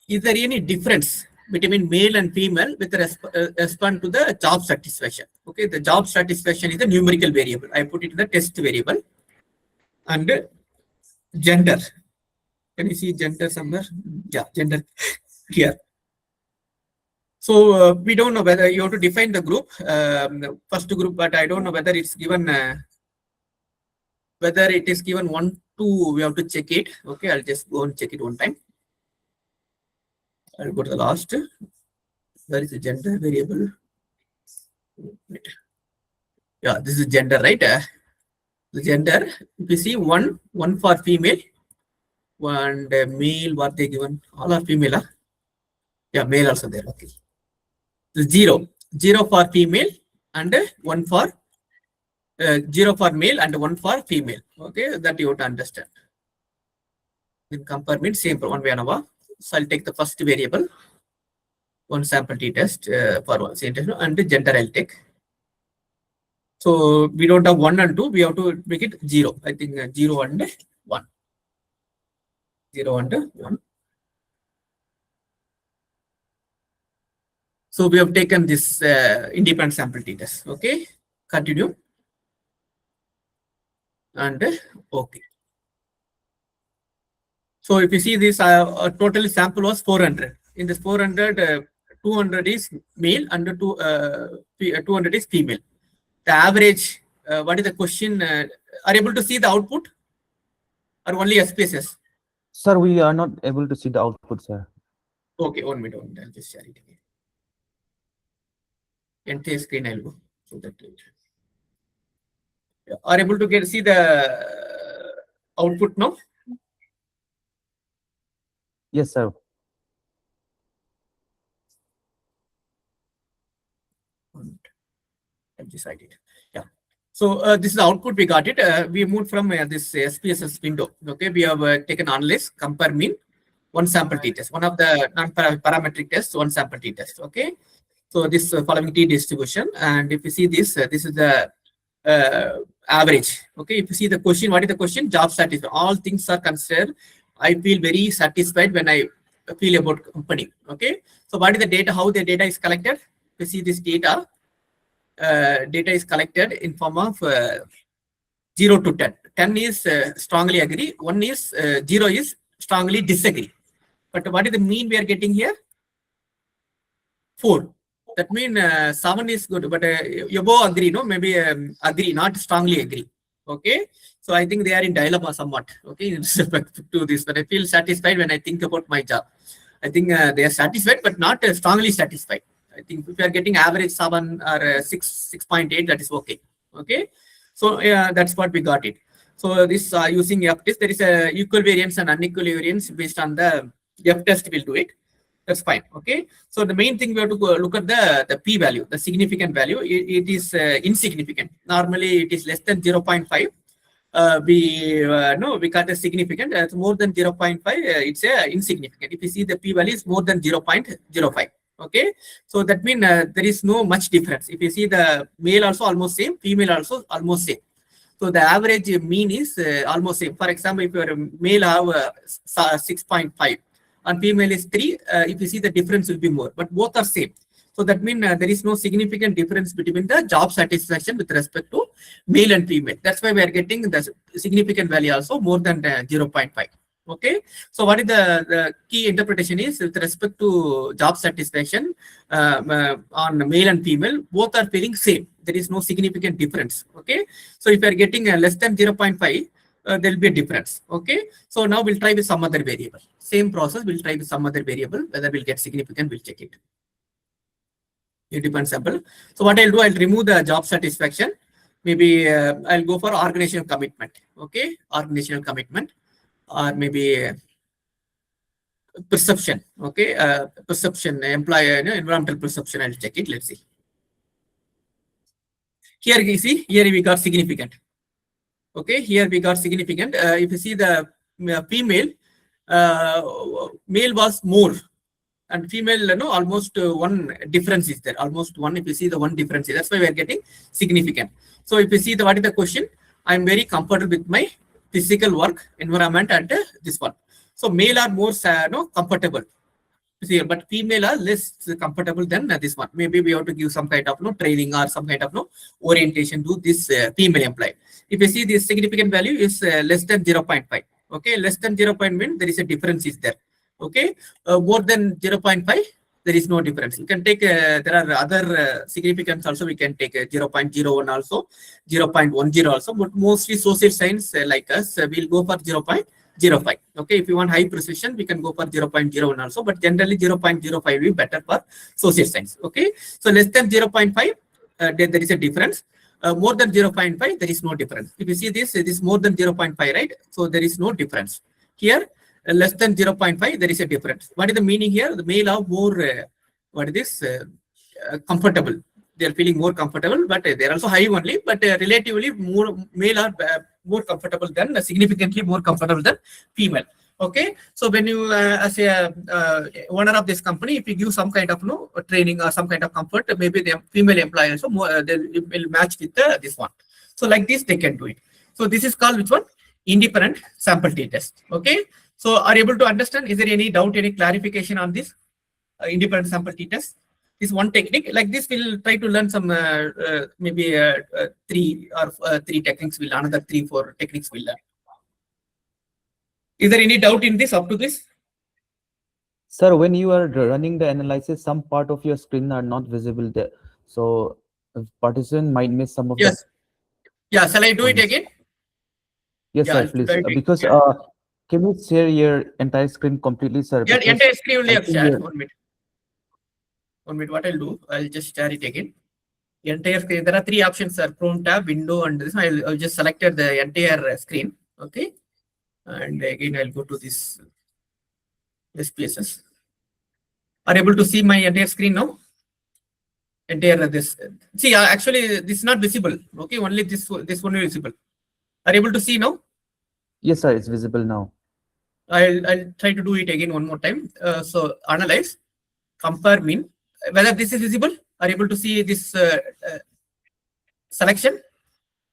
is there any difference between male and female with respect to the job satisfaction? Okay, the job satisfaction is the numerical variable. I put it in the test variable. And gender. Can you see gender somewhere? Yeah, gender here. So we don't know whether you have to define the group, first group, but I don't know whether it's given. Whether it is given 1, 2, we have to check it. Okay, I'll just go and check it one time. I'll go to the last. Where is the gender variable? Wait. Yeah, this is gender, right? The gender, if you see one for female, one male, what they given? All are female. Huh? Yeah, male also there. Okay. The 0 for female and 1 for 0 for male and 1 for female. Okay, that you have to understand. In compare means same for one way ANOVA. So I'll take the first variable, one sample t-test for one and the gender I'll take. So we don't have 1 and 2, we have to make it 0. I think 0 and 1. 0 and 1. So we have taken this independent sample t-test. Okay, continue. And okay. So if you see this, total sample was 400. In this 400, 200 is male and 200 is female. The average, what is the question? Are you able to see the output or only SPSS? Sir, we are not able to see the output, sir. Okay, 1 minute, I'll just share it again. Entire screen I'll go. So that are able to see the output now? Yes, sir. I've decided. Yeah. So this is the output we got it. We moved from this SPSS window. Okay, we have taken analyze, compare mean, one sample t-test, one of the non-parametric tests, one sample t-test. Okay. So this following t-distribution, and if you see this, this is the average. Okay, if you see the question, what is the question? Job satisfaction. All things are considered. I feel very satisfied when I feel about company. Okay, so what is the data? How the data is collected? If you see this data, data is collected in form of 0 to 10. 10 is strongly agree. 1 is 0 is strongly disagree. But what is the mean we are getting here? 4. That means 7 is good, but you both agree, no? Maybe agree, not strongly agree. Okay, so I think they are in dilemma somewhat. Okay, in respect to this, but I feel satisfied when I think about my job. I think they are satisfied, but not strongly satisfied. I think if you are getting average 7 or 6.8, that is okay. Okay, so that's what we got it. So this using F test, there is a equal variance and unequal variance based on the F test. Will do it. That's fine. Okay. So the main thing we have to go look at the p value, the significant value. It is insignificant. Normally it is less than 0.5. We got a significant. It's more than 0.5. It's insignificant. If you see the p value is more than 0.05. Okay. So that means there is no much difference. If you see the male also almost same, female also almost same. So the average mean is almost same. For example, if your male have 6.5 and female is 3, if you see the difference will be more, but both are same. So that means there is no significant difference between the job satisfaction with respect to male and female. That's why we are getting the significant value also more than 0.5. Okay. So what is the key interpretation is with respect to job satisfaction on male and female, both are feeling same. There is no significant difference. Okay. So if you are getting less than 0.5, there will be a difference. Okay. So now we'll try with some other variable. Same process, we'll try with some other variable. Whether we'll get significant, we'll check it. It depends sample. So what I'll do, I'll remove the job satisfaction. Maybe I'll go for organizational commitment. Okay. Organizational commitment. Or maybe perception. Okay. Perception, employer, environmental perception. I'll check it. Let's see. Here you see, here we got significant. Okay, here we got significant. If you see the female, male was more, and female, almost one difference is there. Almost one. If you see the one difference, that's why we are getting significant. So if you see what is the question, I'm very comfortable with my physical work environment and this one. So male are more comfortable. See, but female are less comfortable than this one. Maybe we have to give some kind of training or some kind of orientation to this female employee. If you see this significant value is less than 0.5. Okay, less than 0.5 means there is a difference is there. Okay, more than 0.5, there is no difference. You can take, there are other significance also, we can take 0.01 also, 0.10 also, but mostly social science like us, we'll go for 0.05. Okay, if you want high precision, we can go for 0.01 also, but generally 0.05 will be better for social science. Okay, so less than 0.5, there is a difference. More than 0.5, there is no difference. If you see this, it is more than 0.5, right? So there is no difference. Here, less than 0.5, there is a difference. What is the meaning here? The male are more, comfortable. They are feeling more comfortable, but they are also high only, but relatively more male are more comfortable than, significantly more comfortable than female. Okay, so when you as a owner of this company, if you give some kind of training or some kind of comfort, maybe the female employee also more, they will match with this one. So like this, they can do it. So this is called which one? Independent sample t-test. Okay, so are you able to understand? Is there any doubt, any clarification on this independent sample t-test? This one technique. Like this, we'll try to learn some maybe 3 techniques. We'll another 3-4 techniques we'll learn. Is there any doubt in this up to this? Sir, when you are running the analysis, some part of your screen are not visible there. So participant might miss some of Yes. Yeah, shall I do it again? Yes, Yeah, sir, I'll please. try to- Because can you share your entire screen completely, sir? Yeah, Because entire screen only I I've think shared. you're- 1 minute. 1 minute. What I'll do, I'll just share it again. Entire screen. There are 3 options, sir. Chrome tab, window, and this. I'll just selected the entire screen. Okay. And again, I'll go to this SPSS. Are you able to see my entire screen now? Entire this. See, actually, this is not visible. Okay, only this one is visible. Are you able to see now? Yes, sir, it's visible now. I'll try to do it again one more time. So analyze, compare mean. Whether this is visible, are you able to see this selection?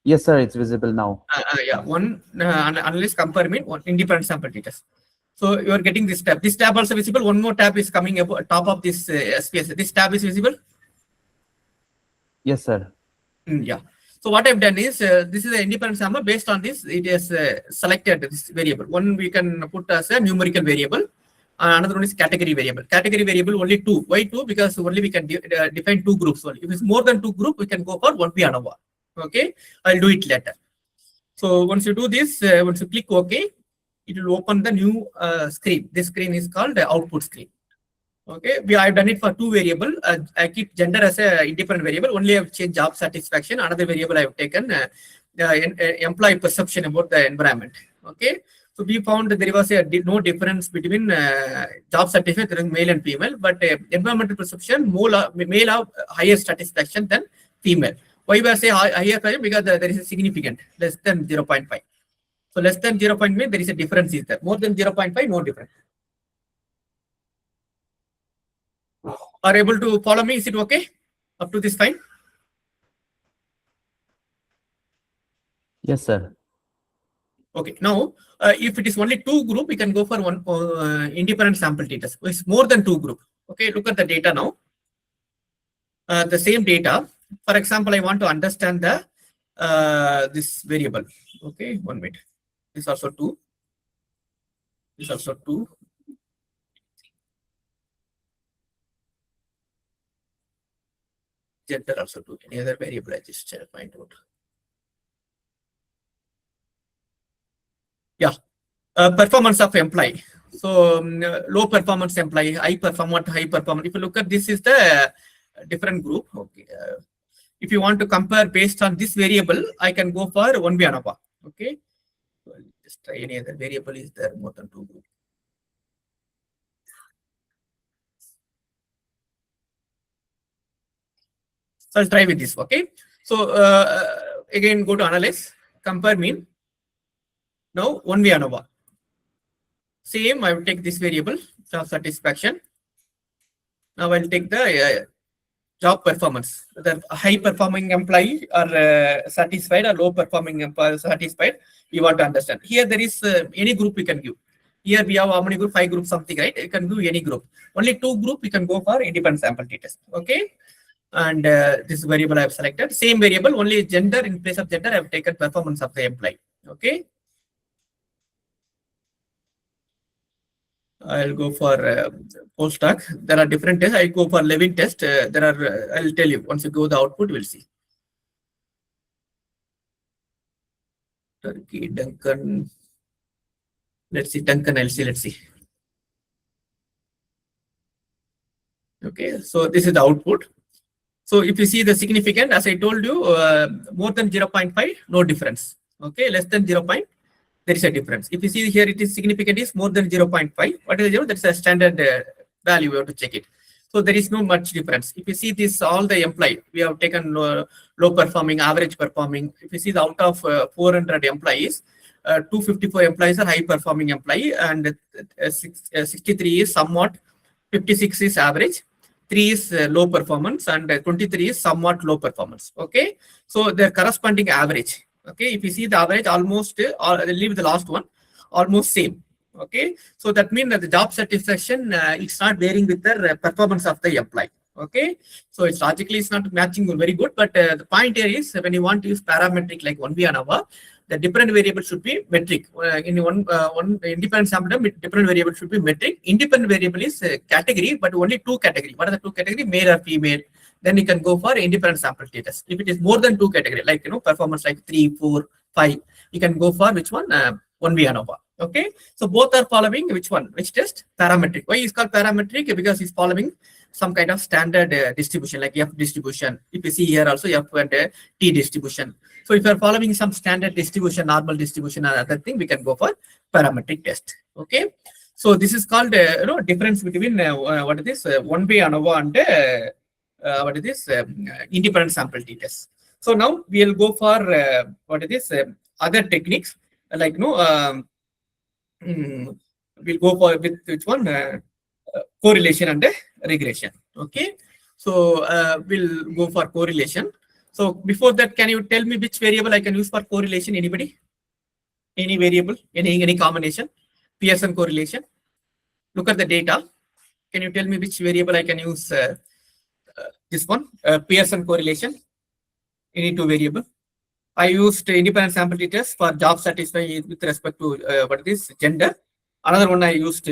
Yes, sir, it's visible now. Yeah, one analyze, compare mean, one independent sample t-test. So you are getting this tab. This tab also visible. One more tab is coming up top of this SPSS. This tab is visible. Yes, sir. Yeah. So what I've done is this is an independent sample. Based on this, it is selected this variable. One we can put as a numerical variable. Another one is category variable. Category variable only 2. Why 2? Because only we can define 2 groups only. If it's more than 2 groups, we can go for 1P ANOVA. Okay, I'll do it later. So once you do this, once you click OK, it will open the new screen. This screen is called the output screen. Okay, I've done it for 2 variable. I keep gender as a independent variable. Only I've changed job satisfaction. Another variable I've taken employee perception about the environment. Okay, so we found that there was no difference between job satisfaction male and female, but environmental perception male have higher satisfaction than female. Why we say higher? Because there is a significant less than 0.5. So less than 0.5 there is a difference is there. More than 0.5 no difference. Are able to follow me? Is it okay? Up to this fine? Yes, sir. Okay. Now, if it is only 2 group, we can go for one independent sample data. It's more than 2 group. Okay. Look at the data now. The same data. For example, I want to understand the this variable. Okay. 1 minute. This also 2. This also 2. Gender also 2. Any other variable I just find out. Yeah, performance of employee. So low performance employee, high performance. If you look at this is the different group. Okay, if you want to compare based on this variable, I can go for 1B ANOVA. Okay, so I'll just try any other variable is there more than 2 group. So I'll try with this. Okay, so again go to analyze, compare mean. Now 1B ANOVA. Same, I will take this variable, job satisfaction. Now I'll take the job performance. The high performing employee are satisfied or low performing employee satisfied. We want to understand. Here there is any group we can give. Here we have how many group? 5 groups something, right? You can do any group. Only 2 group we can go for independent sample test. Okay. And this variable I have selected. Same variable, only gender in place of gender I have taken performance of the employee. Okay. I'll go for postdoc. There are different tests. I go for Levin test. There are. I'll tell you once you go the output. We'll see. Turkey, Duncan. Let's see Duncan. I'll see. Let's see. Okay. So this is the output. So if you see the significant, as I told you, more than 0.5, no difference. Okay. Less than 0.5. There is a difference. If you see here, it is significant is more than 0.5. What is 0? That's a standard value. We have to check it. So there is no much difference. If you see this, all the employee, we have taken low performing, average performing. If you see the out of 400 employees, 254 employees are high performing employee, and 63 is somewhat, 56 is average, 3 is low performance, and 23 is somewhat low performance. Okay, so their corresponding average. Okay, if you see the average, almost, leave the last one, almost same. Okay, so that means that the job satisfaction, it's not varying with the performance of the employee. Okay, so it's logically it's not matching very good, but the point here is when you want to use parametric like 1B ANOVA, the different variable should be metric. In one independent sample, different variable should be metric. Independent variable is category, but only 2 category. What are the 2 category? Male or female. Then you can go for independent sample test. If it is more than 2 category, like performance like 3, 4, 5, you can go for which one? 1B ANOVA. Okay, so both are following which one? Which test? Parametric. Why is called parametric? Because it's following some kind of standard distribution like F distribution. If you see here also F and T distribution. So if you are following some standard distribution, normal distribution or other thing, we can go for parametric test. Okay, so this is called difference between what is this 1B ANOVA and what is this independent sample t-test. So now we will go for what is this other techniques like we'll go for with which one correlation and regression. Okay, so we'll go for correlation. So before that, can you tell me which variable I can use for correlation? Anybody? Any variable? Any combination? Pearson correlation. Look at the data. Can you tell me which variable I can use? This one, Pearson correlation. Any 2 variable. I used independent sample test for job satisfaction with respect to what is gender. Another one I used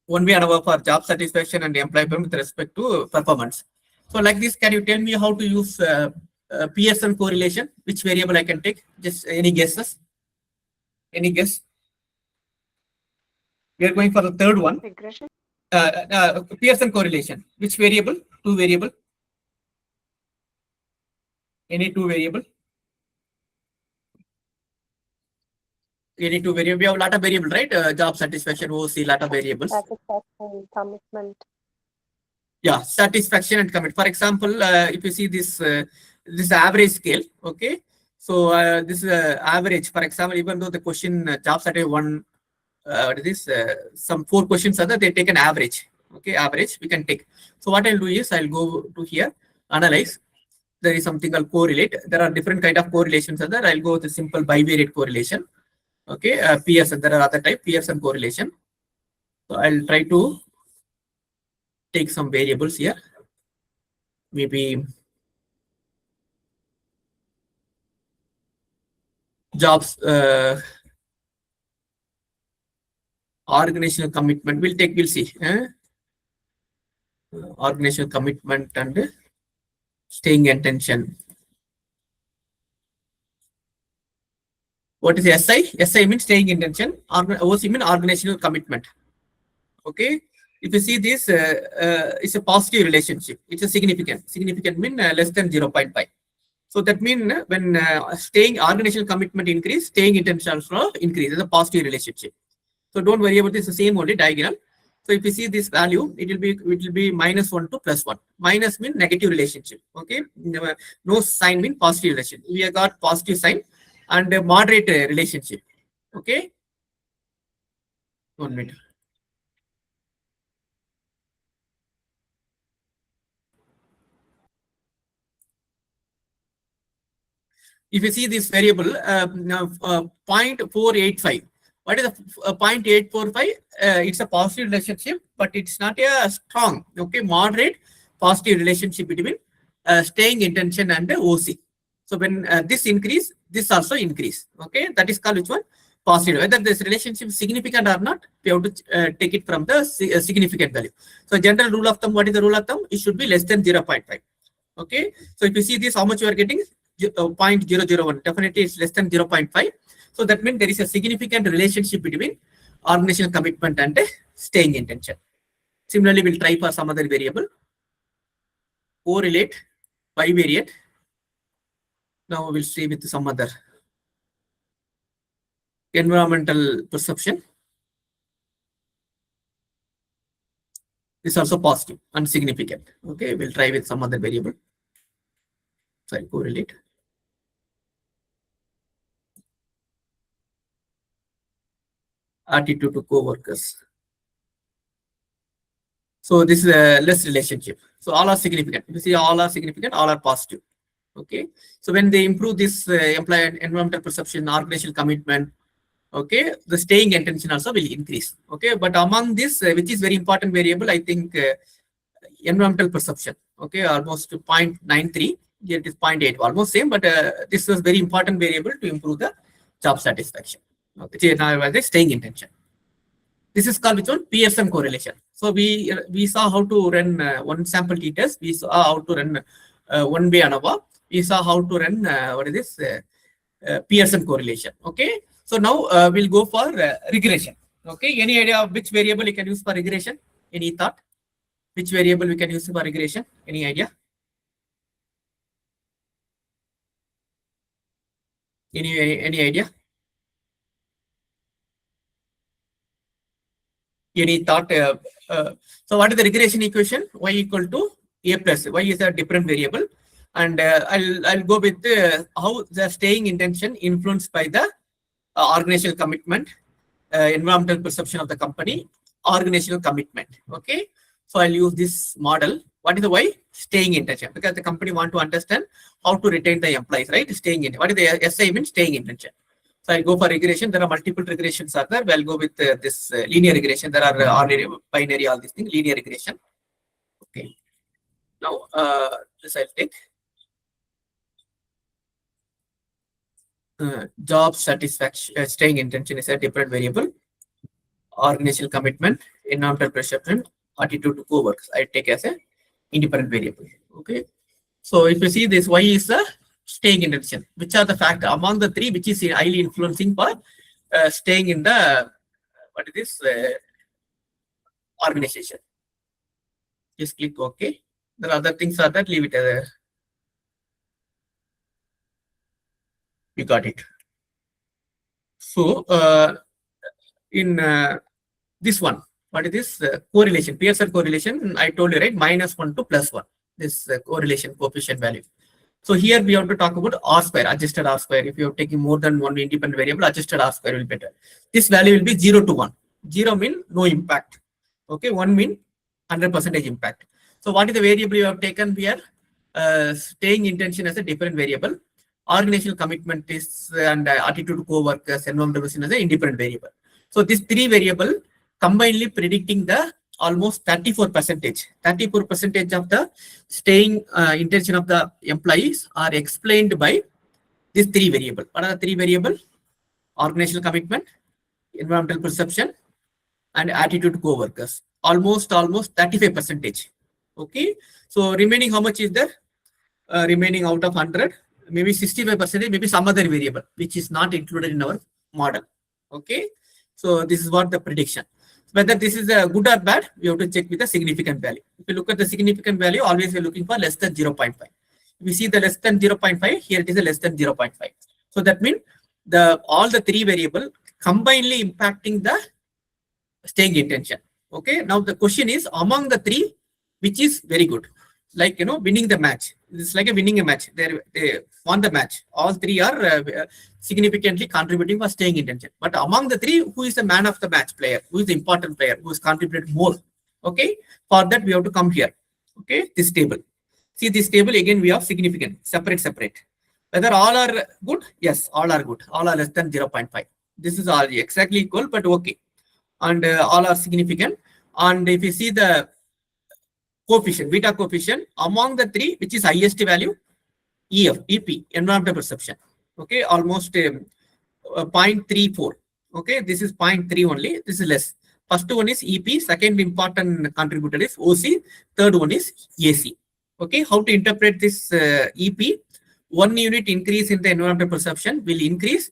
one way ANOVA for job satisfaction and employment with respect to performance. So like this, can you tell me how to use Pearson correlation? Which variable I can take? Just any guesses? Any guess? We are going for the third one. Regression. Pearson correlation. Which variable? Two variable. Any two variable? Any two variable. We have a lot of variable, right? Job satisfaction, OC, lot of variables. Satisfaction, commitment. Yeah, satisfaction and commit. For example, if you see this average scale, okay. So this is average. For example, even though the question job satisfaction one, what is this? Some 4 questions are there. They take an average. Okay, average we can take. So what I'll do is I'll go to here, analyze. There is something called correlate. There are different kind of correlations are there. I'll go with the simple bivariate correlation. Okay, Pearson. There are other type Pearson correlation. So I'll try to take some variables here. Maybe jobs, organizational commitment. We'll see. Organizational commitment and staying attention. What is SI? SI means staying intention. OC means organizational commitment. Okay. If you see this, it's a positive relationship. It's a significant. Significant mean less than 0.5. So that means when staying organizational commitment increase, staying intention also increase. It's a positive relationship. So don't worry about this. The same only diagonal. So if you see this value, it will be -1 to +1. Minus mean negative relationship. Okay. No sign mean positive relationship. We have got positive sign and a moderate relationship. Okay. 1 minute. If you see this variable, 0.485, what is the 0.845? It's a positive relationship, but it's not a strong, okay, moderate positive relationship between staying intention and OC. So when this increase, this also increase. Okay, that is called which one? Positive. Whether this relationship is significant or not, we have to take it from the significant value. So general rule of thumb, what is the rule of thumb? It should be less than 0.5. Okay, so if you see this, how much you are getting? 0.001. Definitely it's less than 0.5. So that means there is a significant relationship between organizational commitment and staying intention. Similarly, we'll try for some other variable. Correlate, bivariate. Now we'll see with some other. Environmental perception. This is also positive and significant. Okay, we'll try with some other variable. Sorry, correlate. Attitude to co-workers. So this is a less relationship. So all are significant. You see, all are significant, all are positive. Okay. So when they improve this employee environmental perception, organizational commitment, okay, the staying intention also will increase. Okay. But among this, which is very important variable, I think environmental perception. Okay, almost 0.93. Here it is 0.8, almost same, but this was very important variable to improve the job satisfaction. Okay, now the staying intention. This is called which one? Pearson correlation. So we saw how to run one sample t-test. We saw how to run one-way ANOVA. We saw how to run what is this Pearson correlation. Okay. So now we'll go for regression. Okay. Any idea of which variable you can use for regression? Any thought? Which variable we can use for regression? Any idea? Any idea? Any thought? So what is the regression equation? Y equal to A plus. Y is a different variable. And I'll go with how the staying intention influenced by the organizational commitment, environmental perception of the company, organizational commitment. Okay. So I'll use this model. What is the Y? Staying intention. Because the company want to understand how to retain the employees, right? Staying in. What is the SI mean? Staying intention. So I'll go for regression. There are multiple regressions are there. I'll go with this linear regression. There are ordinary, binary, all these things. Linear regression. Okay. Now this I'll take. Job satisfaction, staying intention is a different variable. Organizational commitment, environmental perception, attitude to co-workers. I take as a independent variable. Okay. So if you see this, Y is the staying intention. Which are the factor among the three which is highly influencing for staying in the organization? Just click OK. The other things are that leave it as a. You got it. So in this one, what is this correlation? Pearson correlation. I told you, right? -1 to +1. This correlation coefficient value. So here we have to talk about R square, adjusted R square. If you are taking more than one independent variable, adjusted R square will be better. This value will be 0 to 1. 0 mean no impact. Okay, 1 mean 100% impact. So what is the variable you have taken here? Staying intention as a different variable. Organizational commitment is and attitude to co-workers, environmental as an independent variable. So these three variable combinedly predicting the almost 34%. 34% of the staying intention of the employees are explained by these three variable. What are the three variable? Organizational commitment, environmental perception, and attitude to co-workers. Almost 35%. Okay. So remaining how much is there? Remaining out of 100, maybe 65%, maybe some other variable which is not included in our model. Okay. So this is what the prediction. Whether this is a good or bad, we have to check with the significant value. If you look at the significant value, always we're looking for less than 0.5. If we see the less than 0.5, here it is a less than 0.5. So that means all the three variable combinedly impacting the staying intention. Okay. Now the question is among the three, which is very good, like winning the match. It's like winning a match. They won the match. All three are significantly contributing for staying intention. But among the three, who is the man of the match player? Who is the important player? Who is contributed more? Okay. For that, we have to come here. Okay. This table. See this table again. We have significant, separate. Whether all are good? Yes, all are good. All are less than 0.5. This is all exactly equal, but okay. And all are significant. And if you see the coefficient, beta coefficient, among the three, which is highest value, EP, environmental perception. Okay, almost 0.34. Okay, this is 0.3 only. This is less. First one is EP, second important contributor is OC, third one is AC. Okay, how to interpret this EP? 1 unit increase in the environmental perception will increase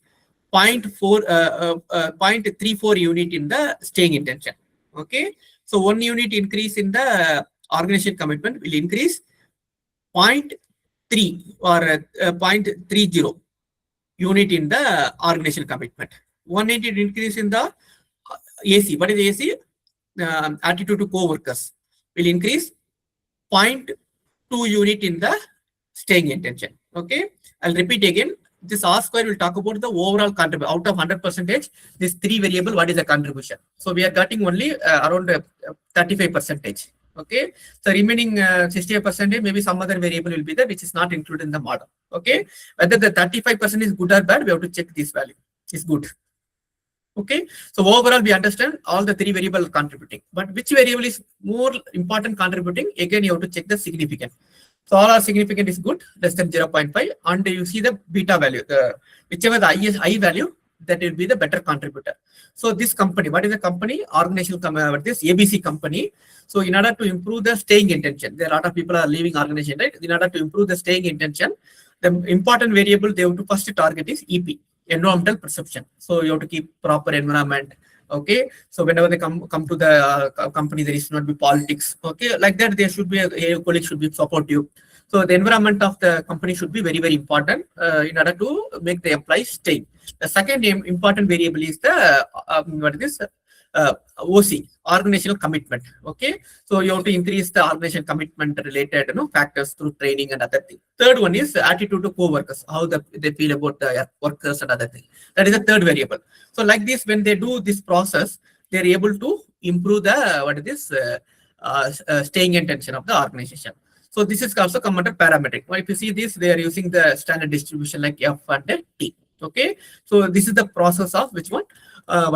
0.34 unit in the staying intention. Okay, so 1 unit increase in the organization commitment will increase 0.3 or 0.30 unit in the organizational commitment. 1 unit increase in the AC. What is AC? Attitude to co-workers will increase 0.2 unit in the staying intention. Okay, I'll repeat again. This R square will talk about the overall contribution. Out of 100%, this three variable, what is the contribution? So we are getting only around 35%. Okay, so remaining 68%, maybe some other variable will be there, which is not included in the model. Okay, whether the 35% is good or bad, we have to check this value. Is good. Okay, so overall we understand all the three variable contributing, but which variable is more important contributing? Again, you have to check the significance. So all are significant is good, less than 0.5, and you see the beta value, whichever the high value, that will be the better contributor. So this company, what is the company? Organizational this ABC company. So in order to improve the staying intention, there are a lot of people are leaving organization, right? In order to improve the staying intention, the important variable they have to first target is EP, environmental perception. So you have to keep proper environment. Okay, so whenever they come to the company, there is not be politics. Okay, like that, there should be a colleague should be supportive. So the environment of the company should be very, very important in order to make the employees stay. The second important variable is the OC, organizational commitment. Okay, so you have to increase the organizational commitment related factors through training and other things. Third one is attitude to co-workers, how they feel about the workers and other things. That is the third variable. So like this, when they do this process, they are able to improve the staying intention of the organization. So this is also come under parametric. Well, if you see this, they are using the standard distribution like F and T. Okay, so this is the process of which one? Do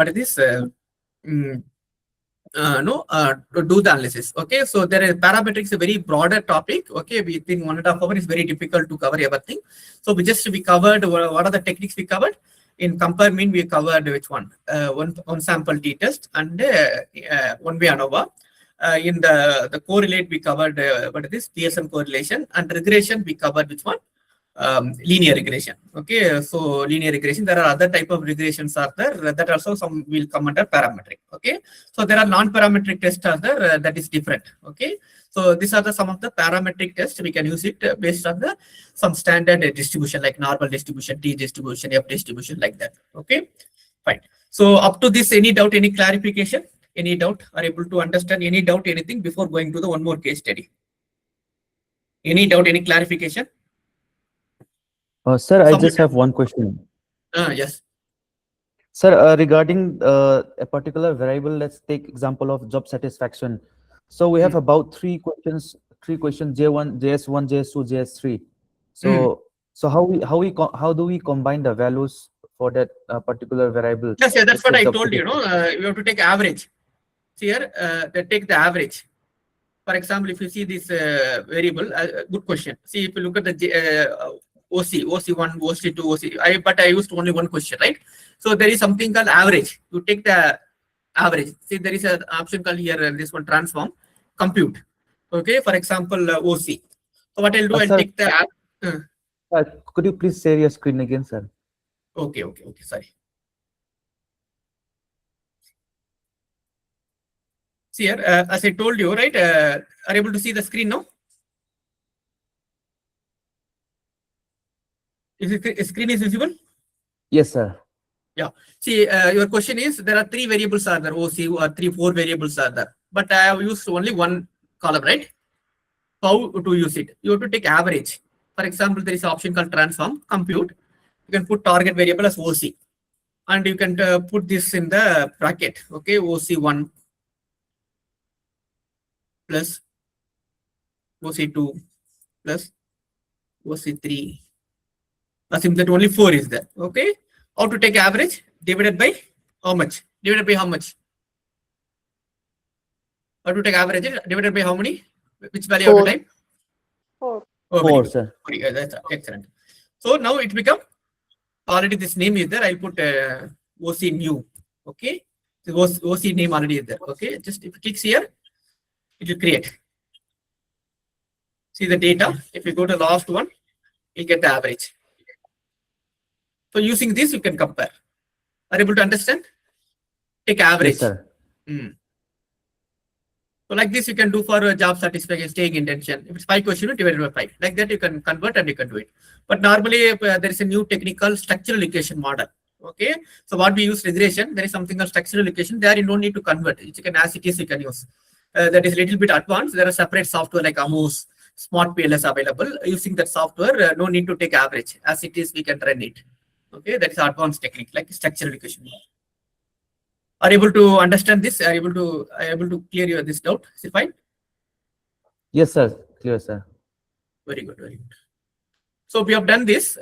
the analysis. Okay, so there is parametrics, a very broader topic. Okay, we think 1.5 hours is very difficult to cover everything. So we covered what are the techniques we covered. In compare mean, we covered which one? One sample t-test and one way ANOVA. In the correlate, we covered what is this? Pearson correlation. And regression, we covered which one? Linear regression. Okay, so linear regression. There are other type of regressions are there that also some will come under parametric. Okay, so there are non-parametric tests are there that is different. Okay, so these are the some of the parametric tests. We can use it based on the some standard distribution like normal distribution, T distribution, F distribution, like that. Okay, fine. So up to this, any doubt, any clarification, any doubt? Are able to understand any doubt, anything before going to the one more case study? Any doubt, any clarification? Sir, I just have one question. Yes. Sir, regarding a particular variable, let's take example of job satisfaction. So we have about three questions, J1, JS1, JS2, JS3. So how do we combine the values for that particular variable? Yes, yeah, that's what I told you. You have to take average. See here, they take the average. For example, if you see this variable, good question. See, if you look at the OC1, OC2, but I used only one question, right? So there is something called average. You take the average. See, there is an option called here, this one, transform, compute. Okay, for example, OC. So what I'll do, I'll sir, take the... could you please share your screen again, sir? Okay, sorry. See here, as I told you, right, are you able to see the screen now? Is the screen is visible? Yes, sir. Yeah. See, your question is there are three variables are there, OC, or four variables are there. But I have used only one column, right? How to use it? You have to take average. For example, there is an option called transform, compute. You can put target variable as OC. And you can put this in the bracket. Okay, OC1 plus OC2 plus OC3. Assume that only 4 is there. Okay. How to take average? Divided by how much? Divided by how much? How to take average? Divided by how many? Which value have to type? 4. Oh, 4, sir. That's excellent. So now it become already this name is there. I'll put OC new. Okay. The OC name already is there. Okay. Just if it clicks here, it will create. See the data. If you go to the last one, you'll get the average. So using this, you can compare. Are you able to understand? Take average. Yes, sir. So like this, you can do for job satisfaction, staying intention. If it's 5 questions, divided by 5. Like that, you can convert and you can do it. But normally, there is a new technical structural equation model. Okay. So what we use regression, there is something called structural equation. There you don't need to convert. You can, as it is, you can use. That is a little bit advanced. There are separate software like Amos, Smart PLS available. Using that software, no need to take average. As it is, we can run it. Okay, that is advanced technique like structural equation. Are you able to understand this? Are you able to clear your this doubt? Is it fine? Yes, sir. Clear, sir. Very good, very good. So we have done this.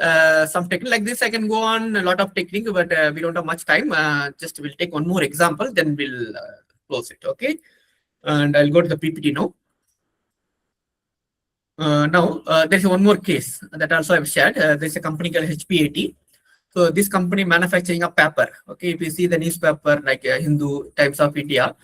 Some technique like this, I can go on a lot of technique, but we don't have much time. Just we'll take one more example, then we'll close it. Okay, and I'll go to the PPT now. There's one more case that also I've shared. There's a company called HPAT. So this company manufacturing a paper. Okay, if you see the newspaper like Hindu, Times of India,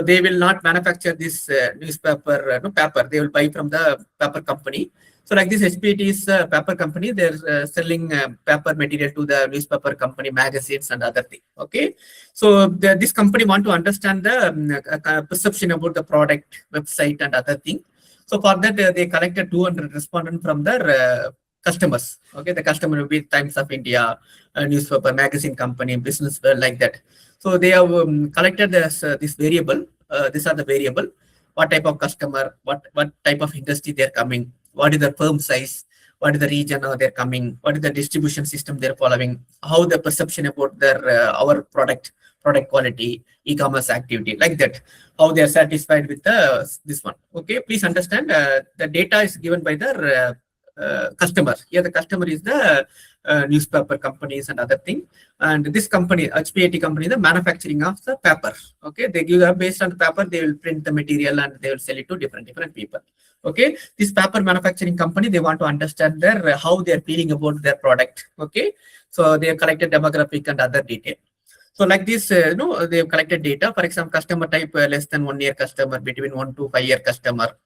they will not manufacture this newspaper paper. They will buy from the paper company. So like this HPAT is a paper company. They're selling paper material to the newspaper company, magazines and other things. Okay, so this company want to understand the perception about the product, website and other things. So for that, they collected 200 respondents from their customers. Okay, the customer will be Times of India, newspaper, magazine company, business, like that. So they have collected this variable. These are the variable. What type of customer, what type of industry they're coming, what is the firm size, what is the region they're coming, what is the distribution system they're following, how the perception about their our product quality, e-commerce activity, like that, how they are satisfied with this one. Okay, please understand the data is given by the customer. Here the customer is the newspaper companies and other thing. And this company, HPAT company, the manufacturing of the paper. Okay, they give based on the paper, they will print the material and they will sell it to different people. Okay, this paper manufacturing company, they want to understand their how they are feeling about their product. Okay, so they have collected demographic and other detail. So like this, they have collected data. For example, customer type less than 1 year customer, between 1 to 5 year customer.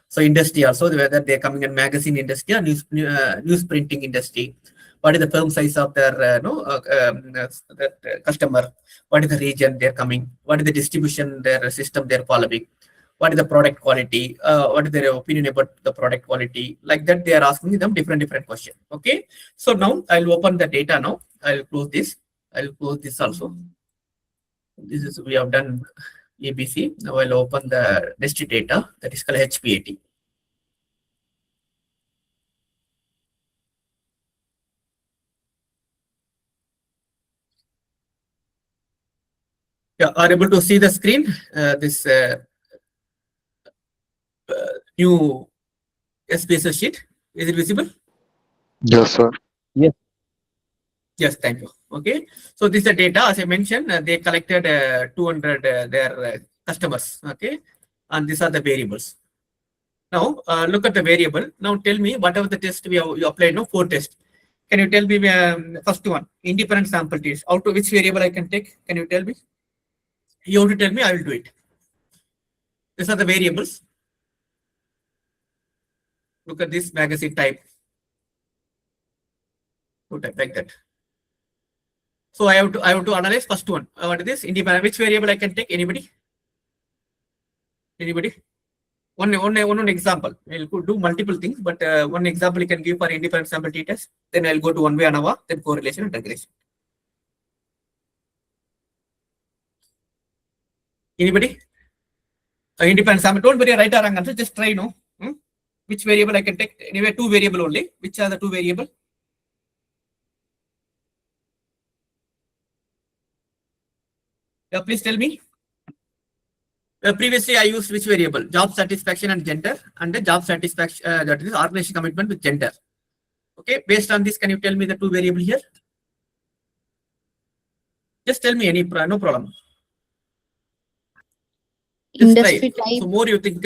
So industry also, whether they're coming in magazine industry or news printing industry. What is the firm size of their customer? What is the region they're coming? What is the distribution, their system they're following? What is the product quality? What is their opinion about the product quality? Like that, they are asking them different questions. Okay. So now I'll open the data now. I'll close this. I'll close this also. This is, we have done ABC. Now I'll open the industry data, that is called HPAT. Yeah, are able to see the screen? This new SPSS sheet. Is it visible? Yes, sir. Yes, thank you. Okay, so this is the data. As I mentioned, they collected 200 their customers. Okay, and these are the variables. Now look at the variable. Now tell me whatever the test we have you applied. No, 4 tests. Can you tell me first one, independent sample test? Out of which variable I can take? Can you tell me? You have to tell me. I will do it. These are the variables. Look at this magazine type. Put it like that. So I have to analyze first one. What is this? Independent. Which variable I can take? Anybody? One example. I'll do multiple things, but one example you can give for independent sample t-test. Then I'll go to one-way ANOVA, then correlation and regression. Anybody? Independent sample. Don't worry, right or wrong answer. Just try. No. Which variable I can take? Anyway, 2 variable only. Which are the 2 variable? Please tell me. Previously, I used which variable? Job satisfaction and gender, and the job satisfaction, that is organization commitment with gender. Okay, based on this, can you tell me the 2 variable here? Just tell me any, no problem. Just Industry try. type So more you think.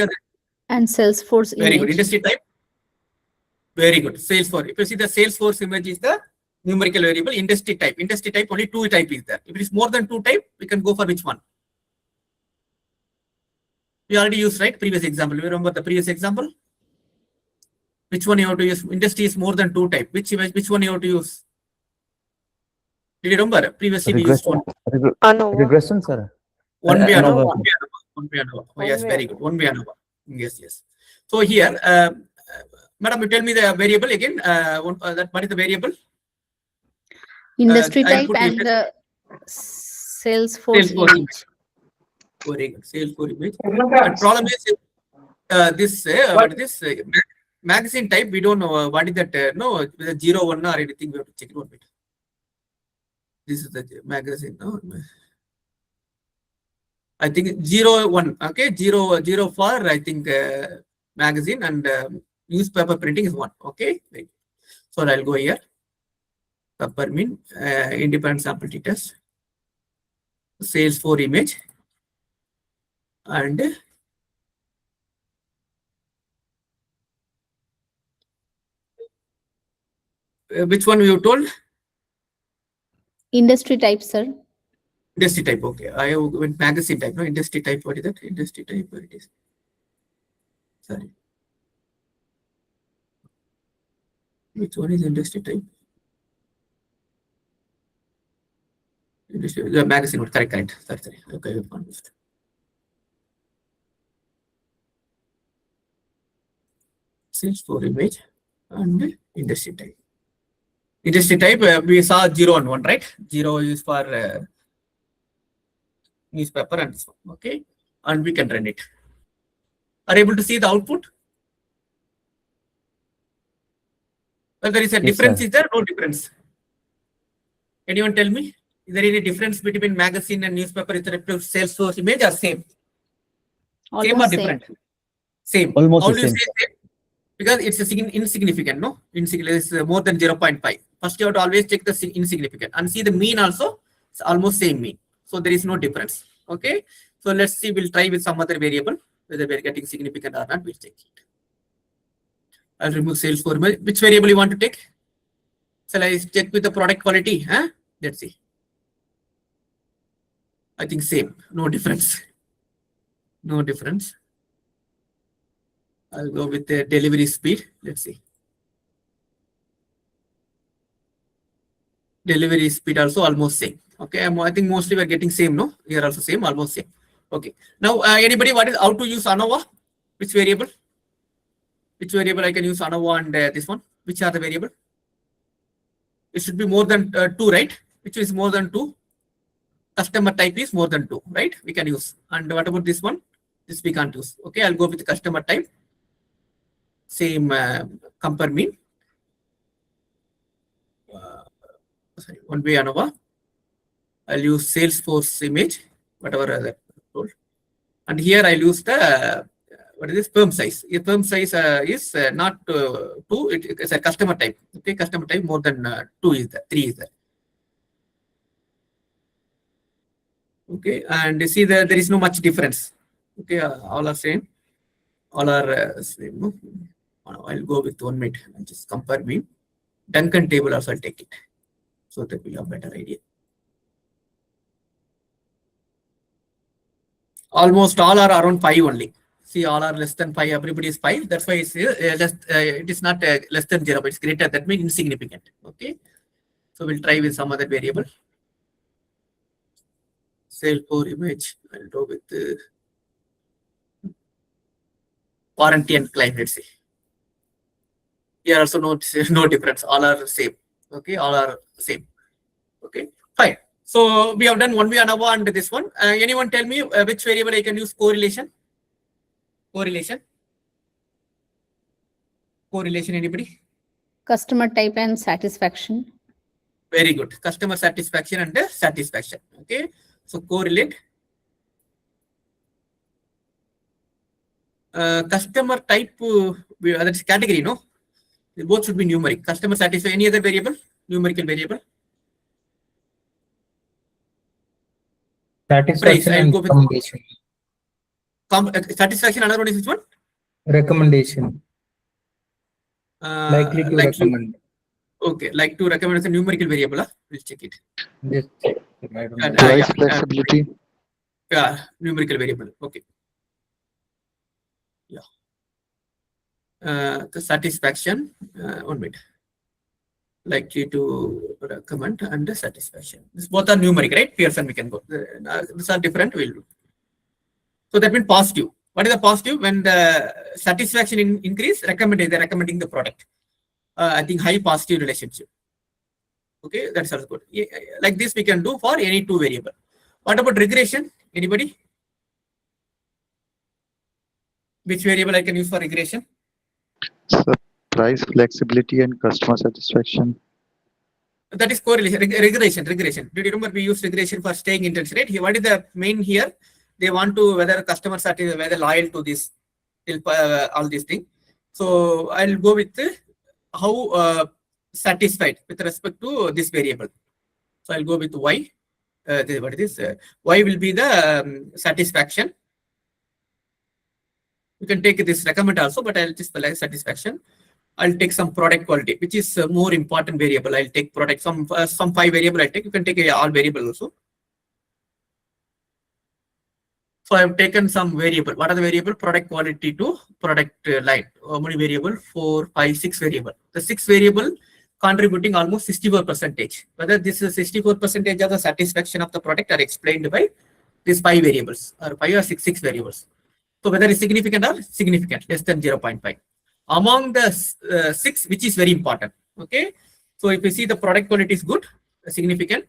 and Salesforce Very image. good. Industry type. Very good. Salesforce. If you see the Salesforce image is the numerical variable. Industry type. Industry type only 2 type is there. If it is more than 2 type, we can go for which one? We already used, right? Previous example. You remember the previous example? Which one you have to use? Industry is more than 2 type. Which one you have to use? Did you remember? Previously we used one. ANOVA. Regression, sir. One way ANOVA. ANOVA. One way ANOVA. Oh, One yes, way very good. One way ANOVA. Yes. So here, madam, you tell me the variable again. What is the variable? Industry I'll type put and it the Salesforce Salesforce image. Very good. Salesforce image. But problem is this what is this magazine type? We don't know what is that. No, with a 0, 1 or anything. We have to check it 1 bit. This is the magazine. No, I think 0, 1. Okay, 0 for I think magazine, and newspaper printing is 1. Okay, right. So I'll go here. Upper mean independent sample t-test, Salesforce image, and which one you told? Industry type, sir. Industry type. Okay, I have went magazine type. No, industry type. What is that? Industry type. What it is? Sorry. Which one is industry type? Industry, the magazine. Correct. Sorry. Okay, Salesforce image and industry type. Industry type, we saw 0 and 1, right? 0 is for newspaper and this one. Okay, and we can run it. Are you able to see the output? Well, there is a difference. Sir. Is there no difference? Anyone tell me? Is there any difference between magazine and newspaper? Is there a Salesforce image or same? Almost Same or same. different? Same. Almost How the do you same. say same? because it's a insignificant, no? Insignificant is more than 0.5. First, you have to always check the insignificant and see the mean also. It's almost same mean. So there is no difference. Okay. So let's see, we'll try with some other variable, whether we're getting significant or not, we'll check it. I'll remove sales for which variable you want to take? Shall I check with the product quality? Huh? Let's see. I think same, no difference. No difference. I'll go with the delivery speed. Let's see. Delivery speed also almost same. Okay, I think mostly we're getting same, no? Here also same, almost same. Okay. Now, anybody, how to use ANOVA? Which variable? Which variable I can use ANOVA and this one? Which are the variable? It should be more than 2, right? Which is more than 2? Customer type is more than 2, right? We can use. And what about this one? This we can't use. Okay, I'll go with the customer type. Same compare mean. Sorry, one way ANOVA. I'll use Salesforce image, whatever that told. And here I'll use the what is this firm size? Your firm size is not 2. It's a customer type. Okay, customer type more than 2 is there. 3 is there. Okay, and you see that there is no much difference. Okay, all are same. All are same. No? I'll go with 1 minute and just compare mean. Duncan table also I'll take it, so that we have better idea. Almost all are around 5 only. See, all are less than 5. Everybody is 5. That's why it's it is not less than 0, but it's greater. That means insignificant. Okay. So we'll try with some other variable. Sale for image. I'll go with warranty and claim. Let's see. Here also no difference. All are same. Okay. All are same. Okay. Fine. So we have done 1 way ANOVA and this one. Anyone tell me which variable I can use correlation? Correlation. Correlation, anybody? Customer type and satisfaction. Very good. Customer satisfaction and satisfaction. Okay. So correlate. Customer type, that's category, no? Both should be numeric. Customer satisfaction, any other variable? Numerical variable? Satisfaction I'll and go with recommendation. Satisfaction, another one is which one? Recommendation. Likely to recommend. Okay, like to recommend as a numerical variable. We'll check it. Just check. I don't know. Price flexibility. Yeah, numerical variable. Okay. Yeah. The satisfaction. 1 minute. Likely to recommend and the satisfaction. This both are numeric, right? Pearson we can go. These are different. We'll do. So that means positive. What is the positive? When the satisfaction increase, they're recommending the product. I think high positive relationship. Okay, that's also good. Like this we can do for any 2 variable. What about regression? Anybody? Which variable I can use for regression? So price flexibility and customer satisfaction. That is correlation. Regression. Do you remember we used regression for staying intention, right? Here, what is the main here? They want to whether customer satisfied, whether loyal to this, all these things. So I'll go with how satisfied with respect to this variable. So I'll go with y. What is this? Y will be the satisfaction. You can take this recommend also, but I'll just select satisfaction. I'll take some product quality, which is a more important variable. I'll take product, some 5 variable I take. You can take all variable also. So I've taken some variable. What are the variable? Product quality to product line. How many variable? 4, 5, 6 variable. The 6 variable contributing almost 64%. Whether this is 64% of the satisfaction of the product are explained by these 5 variables or 5 or 6 variables. So whether it's significant or significant, less than 0.5. Among the 6, which is very important. Okay. So if you see the product quality is good, significant,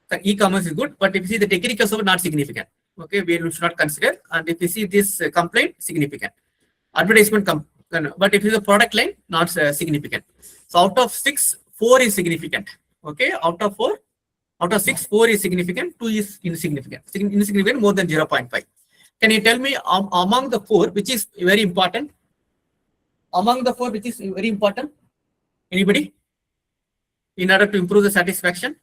the e-commerce is good, but if you see the technical support, not significant. Okay, we should not consider. And if you see this complaint, significant. Advertisement, but if it's a product line, not significant. So out of 6, 4 is significant. Okay, out of 6, 4 is significant, 2 is insignificant. Insignificant more than 0.5. Can you tell me among the 4, which is very important? Among the four, which is very important? Anybody? In order to improve the satisfaction?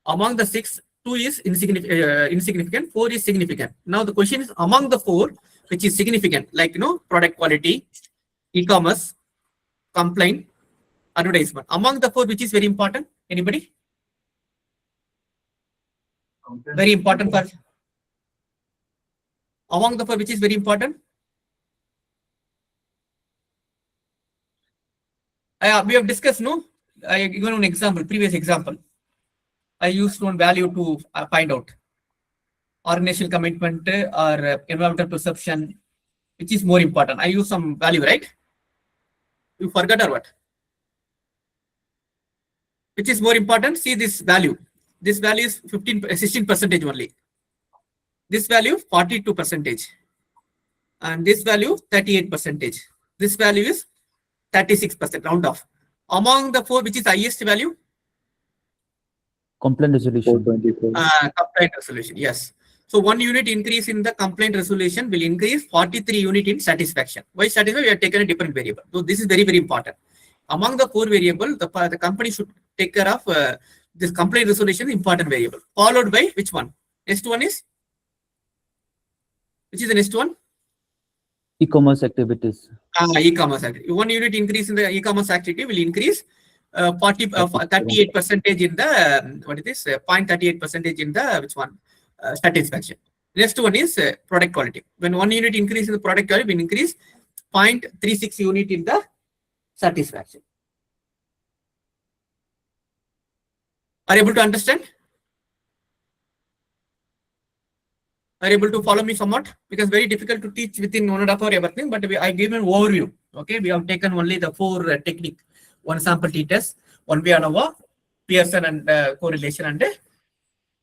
Among the six, two is insignificant, four is significant. Now the question is among the four, which is significant, like product quality, e-commerce, complaint, advertisement. Among the four, which is very important? Anybody? Very important for among the four, which is very important? We have discussed, no? I given an example, previous example. I used one value to find out organizational commitment or environmental perception, which is more important. I use some value, right? You forgot or what? Which is more important? See this value. This value is 16% only. This value 42%. And this value 38%. This value is 36%, round off. Among the four, which is the highest value? Complaint resolution. 424. Complaint resolution, yes. So 1 unit increase in the complaint resolution will increase 43 unit in satisfaction. Why satisfaction? We have taken a different variable. So this is very, very important. Among the four variables, the company should take care of this complaint resolution important variable. Followed by which one? Next one is? Which is the next one? E-commerce activities. E-commerce activity. 1 unit increase in the e-commerce activity will increase 38% in the what is this? 0.38% in the which one? Satisfaction. Next one is product quality. When 1 unit increase in the product quality, will increase 0.36 unit in the satisfaction. Are you able to understand? Are you able to follow me somewhat? Because very difficult to teach within 1.5 hour everything, but I gave an overview. Okay, we have taken only the four technique, one sample t-test, one way ANOVA, Pearson and correlation and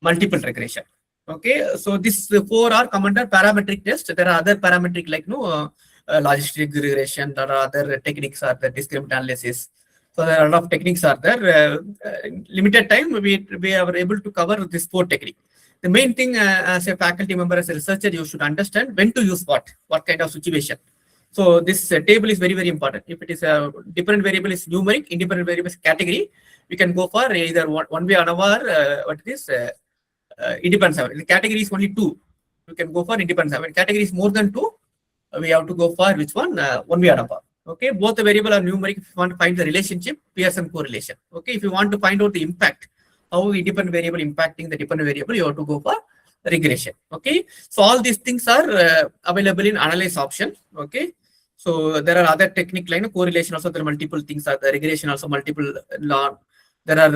multiple regression. Okay, so these four are come under parametric test. There are other parametric like logistic regression. There are other techniques are the discriminant analysis. So there are a lot of techniques are there. Limited time, we are able to cover this four technique. The main thing as a faculty member, as a researcher, you should understand when to use what kind of situation. So this table is very, very important. If it is a different variable is numeric, independent variable is category, we can go for either one way ANOVA or what is independent. The category is only 2. We can go for independent. When category is more than 2, we have to go for which one? One way ANOVA. Okay, both the variable are numeric. If you want to find the relationship, Pearson correlation. Okay, if you want to find out the impact, how independent variable impacting the dependent variable, you have to go for regression. Okay, so all these things are available in analyze option. Okay, so there are other technique like correlation also. There are multiple things are the regression also multiple law. There are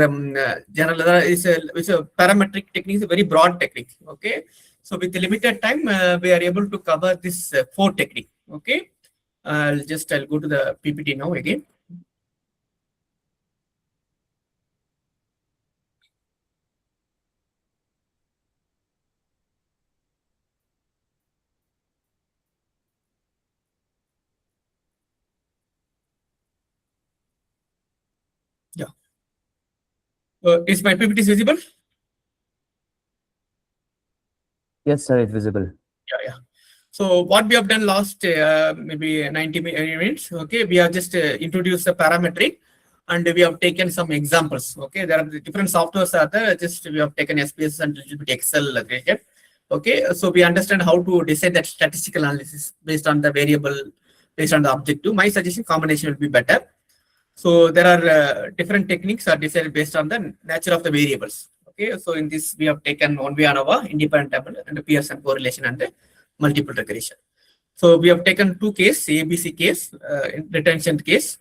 general. There is a parametric technique is a very broad technique. Okay, so with the limited time, we are able to cover this 4 technique. Okay, I'll go to the PPT now again. Yeah. Is my PPT visible? Yes, sir, it's visible. Yeah. So what we have done last maybe 90 minutes, okay, we have just introduced the parametric and we have taken some examples. Okay, there are the different softwares are there. Just we have taken SPSS and little bit Excel. Okay, so we understand how to decide that statistical analysis based on the variable, based on the objective. My suggestion combination will be better. So there are different techniques are decided based on the nature of the variables. Okay, so in this we have taken one way ANOVA, independent table, and the Pearson correlation and the multiple regression. So we have taken 2 cases, ABC case, retention case.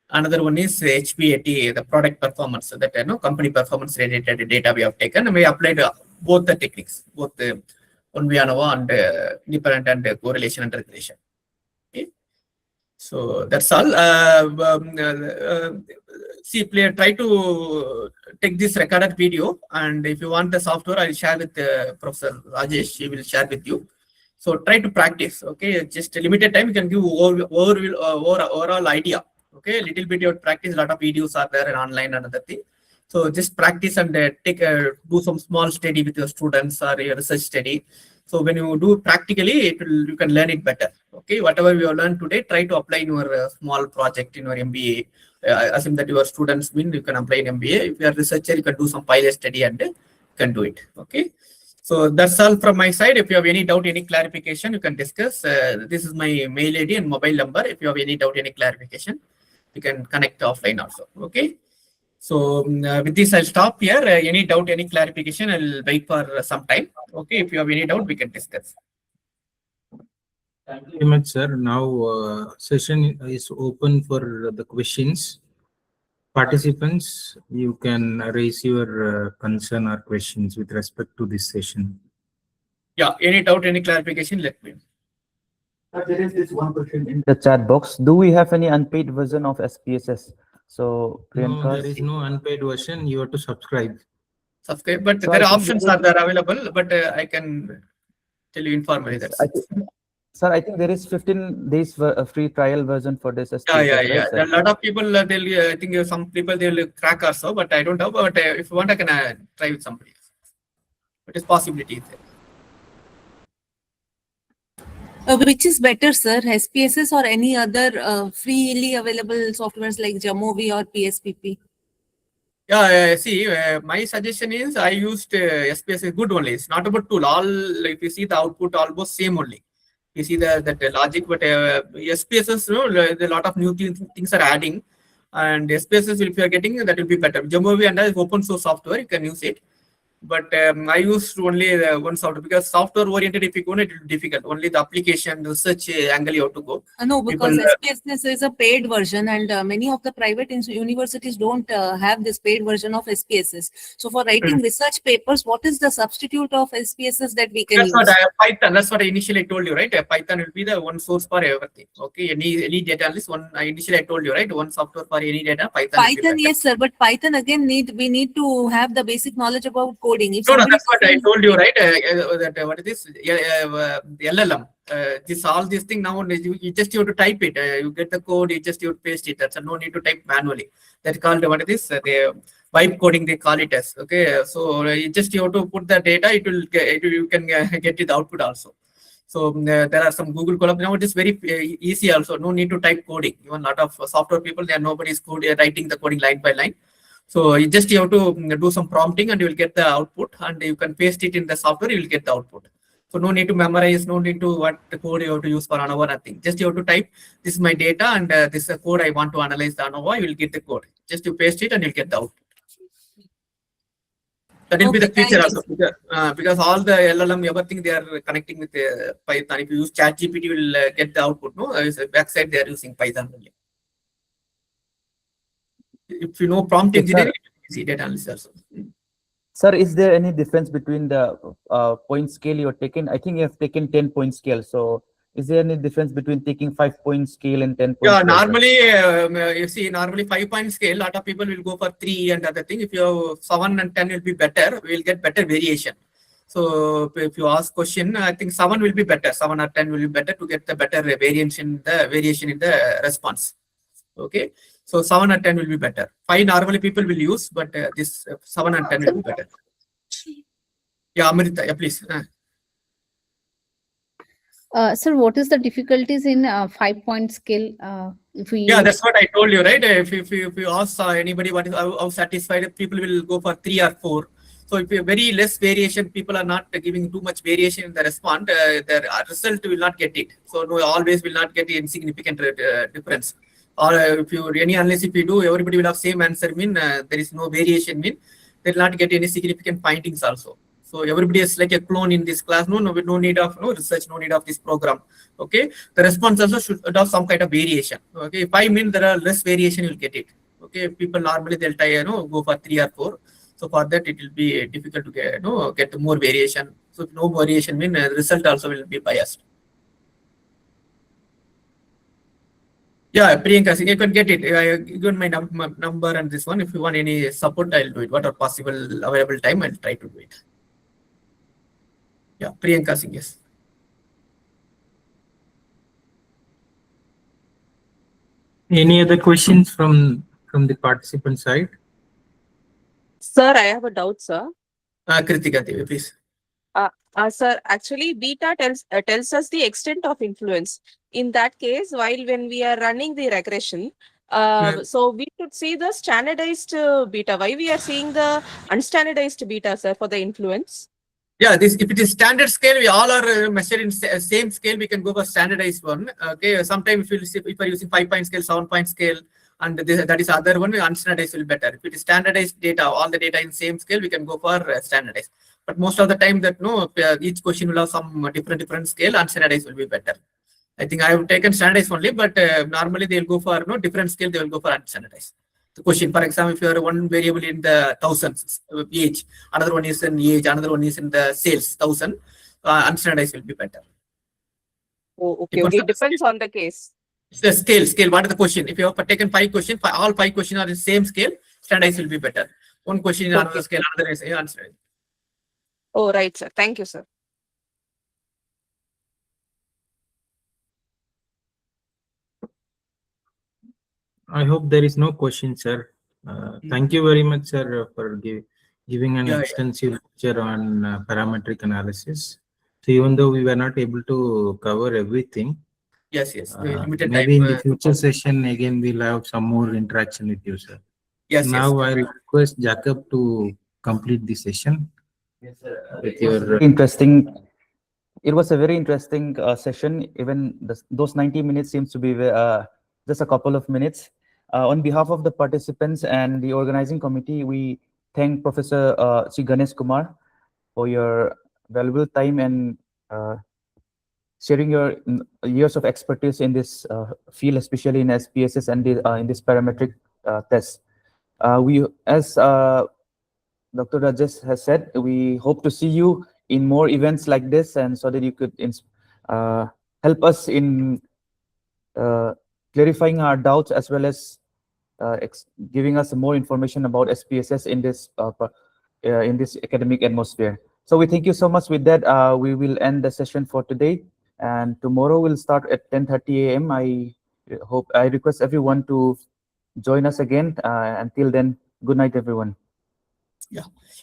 Another one is HPAT, the product performance, so that company performance related data we have taken, and we applied both the techniques, both the one way ANOVA and independent and correlation and regression. Okay, so that's all. Try to take this recorded video, and if you want the software, I'll share with Professor Rajesh. He will share with you. So try to practice. Okay, just a limited time. You can give overall idea. Okay, little bit of practice. A lot of videos are there and online and other thing. So just practice and do some small study with your students or your research study. So when you do practically, you can learn it better. Okay, whatever you have learned today, try to apply in your small project in your MBA. Assume that your students you can apply in MBA. If you are a researcher, you can do some pilot study and you can do it. Okay. So that's all from my side. If you have any doubt, any clarification, you can discuss. This is my mail ID and mobile number. If you have any doubt, any clarification, you can connect offline also. Okay. So with this, I'll stop here. Any doubt, any clarification, I'll wait for some time. Okay. If you have any doubt, we can discuss. Thank you very much, sir. Now session is open for the questions. Participants, you can raise your concern or questions with respect to this session. Yeah, any doubt, any clarification, let me know. There is this one question in the chat box. Do we have any unpaid version of SPSS? So, No, there is no unpaid version. You have to subscribe. Subscribe, but So there I are think options are there available, but I can tell you informally. That's Sir, I think there is 15 days free trial version for this SPSS. yeah. Right, There are a lot of people, they'll, I think some people they'll crack also, but I don't know. But if you want, I can try with somebody else. But it's possibility there. Which is better, sir, SPSS or any other freely available softwares like Jamovi or PSPP? Yeah, see, my suggestion is I used SPSS good only. It's not about tool. All if you see the output, almost same only. You see that logic, but SPSS, a lot of new things are adding, and SPSS, if you are getting, that will be better. Jamovi and open source software, you can use it. But I used only one software because software oriented, if you go, it will be difficult. Only the application, research angle you have to go. No, because SPSS is a paid version, and many of the private universities don't have this paid version of SPSS. So for writing research papers, what is the substitute of SPSS that we can That's use? what Python. That's what I initially told you, right? Python will be the one source for everything. Okay, any data analyst. Initially I told you, right? One software for any data. Python, yes, sir. But Python again we need to have the basic knowledge about coding. If no, that's what I told you, right? That what is this? LLM. All these things now you just have to type it. You get the code, you just have to paste it. That's no need to type manually. That's called what is this? The vibe coding they call it as. Okay, so you just have to put the data. You can get the output also. So there are some Google Colab. Now it is very easy also. No need to type coding. Even a lot of software people, nobody's writing the coding line by line. So you just have to do some prompting and you will get the output, and you can paste it in the software, you will get the output. So no need to memorize, no need to what the code you have to use for ANOVA, nothing. Just you have to type, this is my data and this is the code I want to analyze the ANOVA, you will get the code. Just you paste it and you'll get the output. That will be the feature also. Because all the LLM, everything they are connecting with Python. If you use ChatGPT, you will get the output. No, backside they are using Python only. If you know prompt engineering, you see data analysis also. Sir, is there any difference between the point scale you're taking? I think you have taken 10-point scale. So is there any difference between taking 5-point scale and 10-point yeah, scale? normally, you see, normally 5-point scale, a lot of people will go for 3 and other thing. If you have 7 and 10 will be better, we will get better variation. So if you ask question, I think 7 will be better. 7 or 10 will be better to get the better variation in the response. Okay. So 7 and 10 will be better. 5 normally people will use, but this 7 and 10 will be better. Yeah, Amrita, yeah, please. Sir, what is the difficulties in 5-point scale? If we that's what I told you, right? If you ask anybody what is how satisfied, people will go for 3 or 4. So if you have very less variation, people are not giving too much variation in the response, the result will not get it. So no, always will not get insignificant difference. Or if you any analysis if you do, everybody will have same answer, mean there is no variation, mean they will not get any significant findings also. So everybody is like a clone in this class. No need of research, no need of this program. Okay, the response also should have some kind of variation. Okay, if I mean there are less variation, you'll get it. Okay, people normally they'll try go for 3 or 4. So for that it will be difficult to get more variation. So if no variation, mean result also will be biased. Yeah, Priyanka, you can get it. I given my number and this one. If you want any support, I'll do it. Whatever possible available time, I'll try to do it. Yeah, Priyanka Singh, yes. Any other questions from the participant side? Sir, I have a doubt, sir. Kritika Devi, please. Sir, actually, beta tells us the extent of influence. In that case, when we are running the regression, so we should see the standardized beta. Why we are seeing the unstandardized beta, sir, for the influence? Yeah, this if it is standard scale, we all are measured in same scale. We can go for standardized one. Okay, sometimes if we're using 5-point scale, 7-point scale, and that is other one, unstandardized will be better. If it is standardized data, all the data in same scale, we can go for standardized. But most of the time, that each question will have some different scale. Unstandardized will be better. I think I have taken standardized only, but normally they will go for different scale. They will go for unstandardized. The question, for example, if you are one variable in the thousands age, another one is in age, another one is in the sales 1,000, unstandardized will be better. Oh, okay. It depends on the case. It's the scale. What is the question? If you have taken 5 questions, all 5 questions are in the same scale, standardized will be better. One question in another scale, another is unstandardized. Oh, right, sir. Thank you, sir. I hope there is no question, sir. Thank you very much, sir, for giving an extensive lecture on parametric analysis. So even though we were not able to cover everything, Yes. Limited maybe time. in the future session again we'll have some more interaction with you, sir. Yes. Now I'll request Jacob to complete the session. Yes, sir. With your Interesting. It was a very interesting session. Even those 90 minutes seems to be just a couple of minutes. On behalf of the participants and the organizing committee, we thank Professor Sri Ganeshkumar for your valuable time and sharing your years of expertise in this field, especially in SPSS and in this parametric test. As Dr. Rajesh has said, we hope to see you in more events like this, and so that you could help us in clarifying our doubts as well as giving us more information about SPSS in this academic atmosphere. So we thank you so much. With that, we will end the session for today, and tomorrow we'll start at 10:30 a.m. I request everyone to join us again. Until then, good night, everyone.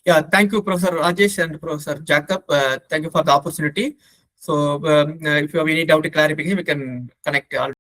Yeah. Thank you, Professor Rajesh and Professor Jacob. Thank you for the opportunity. So if you have any doubt clarification, we can connect.